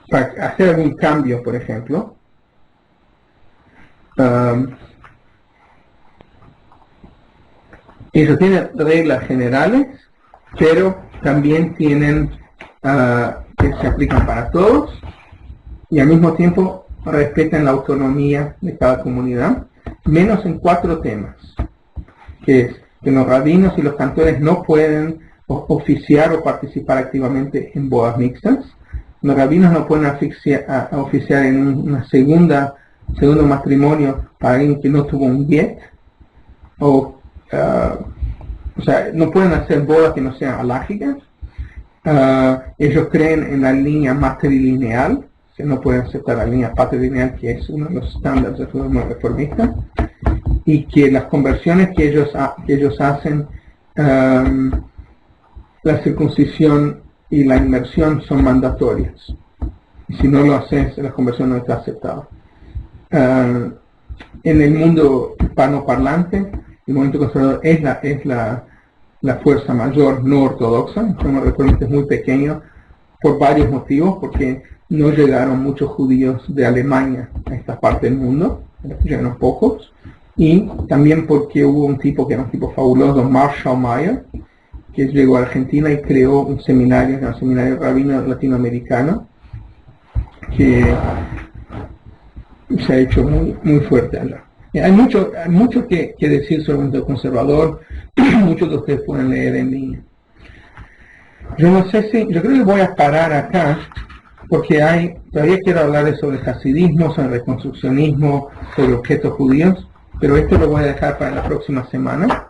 Speaker 1: para hacer algún cambio, por ejemplo, ellos tienen reglas generales, pero también tienen que se aplican para todos y al mismo tiempo respetan la autonomía de cada comunidad, menos en 4 temas, que es que los rabinos y los cantores no pueden oficiar o participar activamente en bodas mixtas. Los rabinos no pueden oficiar en una segundo matrimonio para alguien que no tuvo un get, o sea, no pueden hacer bodas que no sean alágicas. Ellos creen en la línea matrilineal, que no pueden aceptar la línea patrilineal, que es uno de los estándares del judaísmo reformista, y que las conversiones que ellos hacen, la circuncisión y la inmersión son mandatorias. Y si no lo haces, la conversión no está aceptada. En el mundo hispanoparlante, el movimiento conservador es la fuerza mayor no ortodoxa. El movimiento reformista es muy pequeño por varios motivos, porque no llegaron muchos judíos de Alemania a esta parte del mundo, llegaron pocos, y también porque hubo un tipo que era un tipo fabuloso, Marshall Mayer, que llegó a Argentina y creó un seminario rabino latinoamericano, que se ha hecho muy, muy fuerte allá. Hay mucho que decir sobre el movimiento conservador. Muchos de ustedes pueden leer en línea. Yo creo que voy a parar acá, porque todavía quiero hablar sobre el hasidismo, sobre el reconstruccionismo, sobre objetos judíos, pero esto lo voy a dejar para la próxima semana.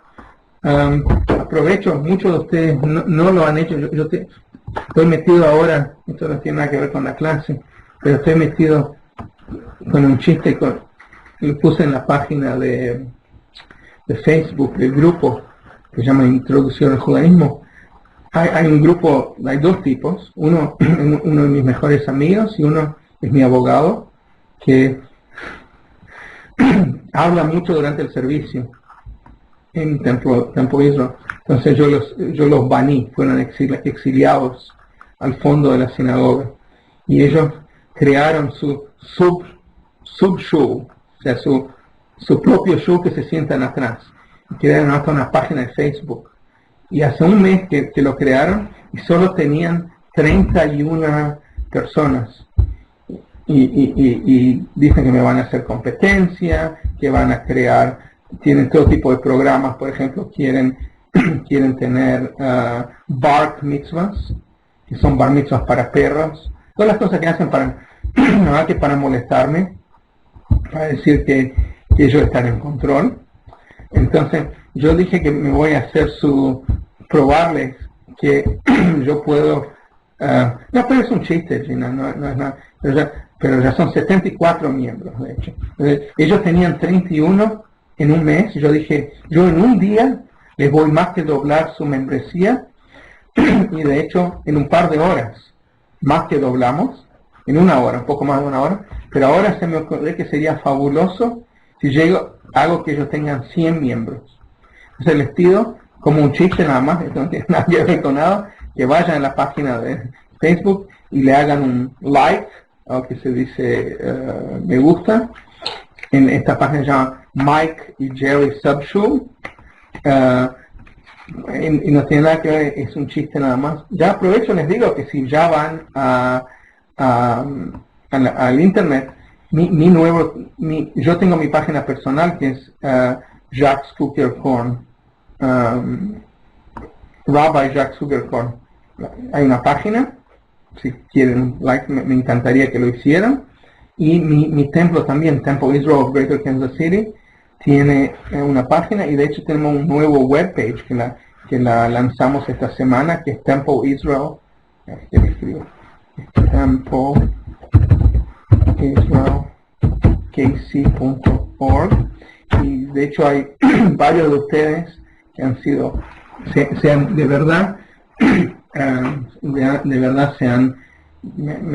Speaker 1: Aprovecho, muchos de ustedes no lo han hecho. Yo estoy metido ahora, esto no tiene nada que ver con la clase, pero estoy metido con un chiste lo puse en la página de Facebook del grupo que se llama Introducción al Judaísmo. Hay un grupo, hay 2 tipos, uno de mis mejores amigos y uno es mi abogado, que habla mucho durante el servicio en Templo Israel. Entonces yo los baní, fueron exiliados al fondo de la sinagoga, y ellos crearon su sub-shul, o sea, su propio shul, que se sientan atrás, y crearon hasta una página de Facebook. Y hace un mes que lo crearon y solo tenían 31 personas. Y dicen que me van a hacer competencia, que van a crear, tienen todo tipo de programas. Por ejemplo, quieren tener bar mitzvahs, que son bar mitzvahs para perros. Todas las cosas que hacen para molestarme, para decir que ellos están en control. Entonces yo dije que me voy a hacer probarles que yo puedo, no, pero es un chiste, Gina, no es nada, pero ya son 74 miembros, de hecho. Entonces, ellos tenían 31 en un mes, y yo dije, yo en un día les voy más que doblar su membresía, y de hecho en un par de horas más que doblamos, en una hora, un poco más de una hora, pero ahora se me ocurrió que sería fabuloso si hago que ellos tengan 100 miembros. Entonces les pido, como un chiste nada más, esto no tiene nada que ver con nada, que vayan a la página de Facebook y le hagan un like, o que se dice me gusta, en esta página se llama Mike y Jerry Subshul. Y no tiene nada que ver, es un chiste nada más. Ya aprovecho, les digo que si ya van al internet, yo tengo mi página personal que es Jacques Kuckerkorn, Rabbi Jacques Kuckerkorn. Hay una página, si quieren like, me encantaría que lo hicieran. Y mi templo también, Temple Israel of Greater Kansas City, tiene una página, y de hecho tenemos un nuevo webpage que la lanzamos esta semana, que es Temple Israel, Temple Israel KC.org, y de hecho hay varios de ustedes que han sido, de verdad, me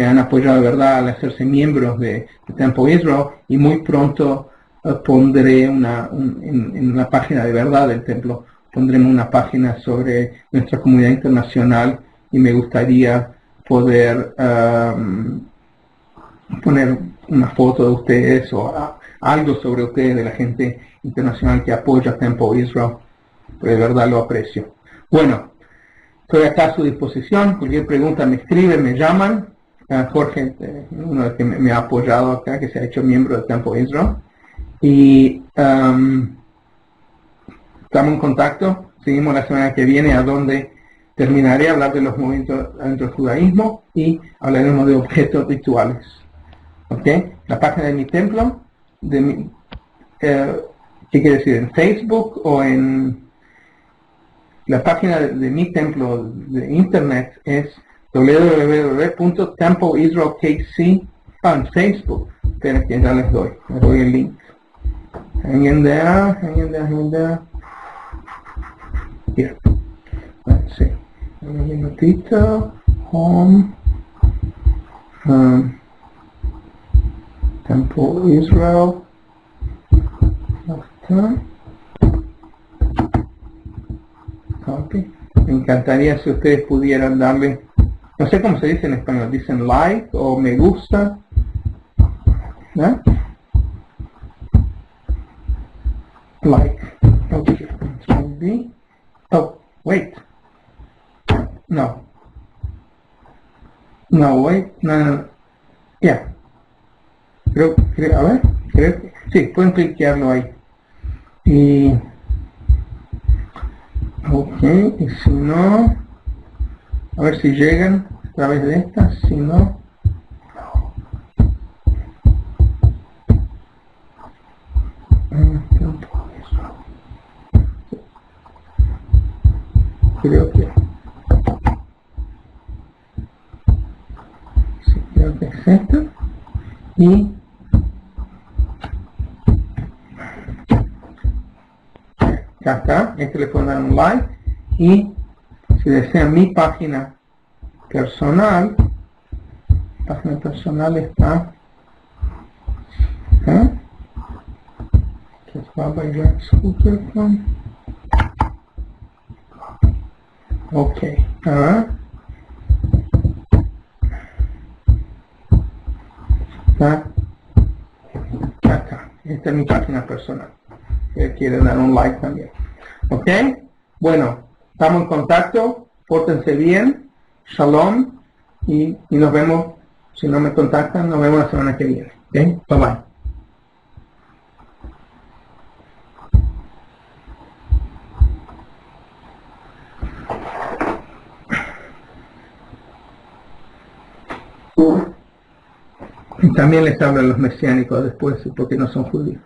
Speaker 1: han apoyado de verdad al hacerse miembros de Temple Israel, y muy pronto pondré en la página de verdad del templo, pondremos una página sobre nuestra comunidad internacional, y me gustaría poder poner una foto de ustedes o algo sobre ustedes, de la gente internacional que apoya Temple Israel, porque de verdad lo aprecio. Bueno, estoy acá a su disposición. Cualquier pregunta me escriben, me llaman. Jorge, uno de los que me ha apoyado acá, que se ha hecho miembro de Temple Israel. Y estamos en contacto. Seguimos la semana que viene, a donde terminaré a hablar de los movimientos dentro del judaísmo y hablaremos de objetos rituales. ¿Ok? La página de mi templo, ¿qué quiere decir? ¿En Facebook o en...? La página de mi templo de internet es www.templeisraelkc en Facebook. Espera que ya les doy el link. Hang in there. Here. Let's see. Un minutito. Home. Temple Israel. Copy. Me encantaría si ustedes pudieran darle, no sé cómo se dice en español, dicen like o me gusta, ¿no? Like. Okay. Oh, wait. No, wait. No. Yeah. Creo, a ver, creo que sí, pueden cliquearlo ahí. Y ok, y si no, a ver si llegan a través de esta. Si no, creo que sí, creo que es esto. Y acá está, le pueden dar un like, y si desean mi página personal está acá, que es Rabbi Jacques Kuckerkorn. Ok, está acá, esta es mi página personal. Quiere dar un like también. Ok, bueno, estamos en contacto, pórtense bien, shalom, y nos vemos. Si no me contactan, nos vemos la semana que viene. Ok, bye bye. Y también les hablo a los mesiánicos después, porque no son judíos.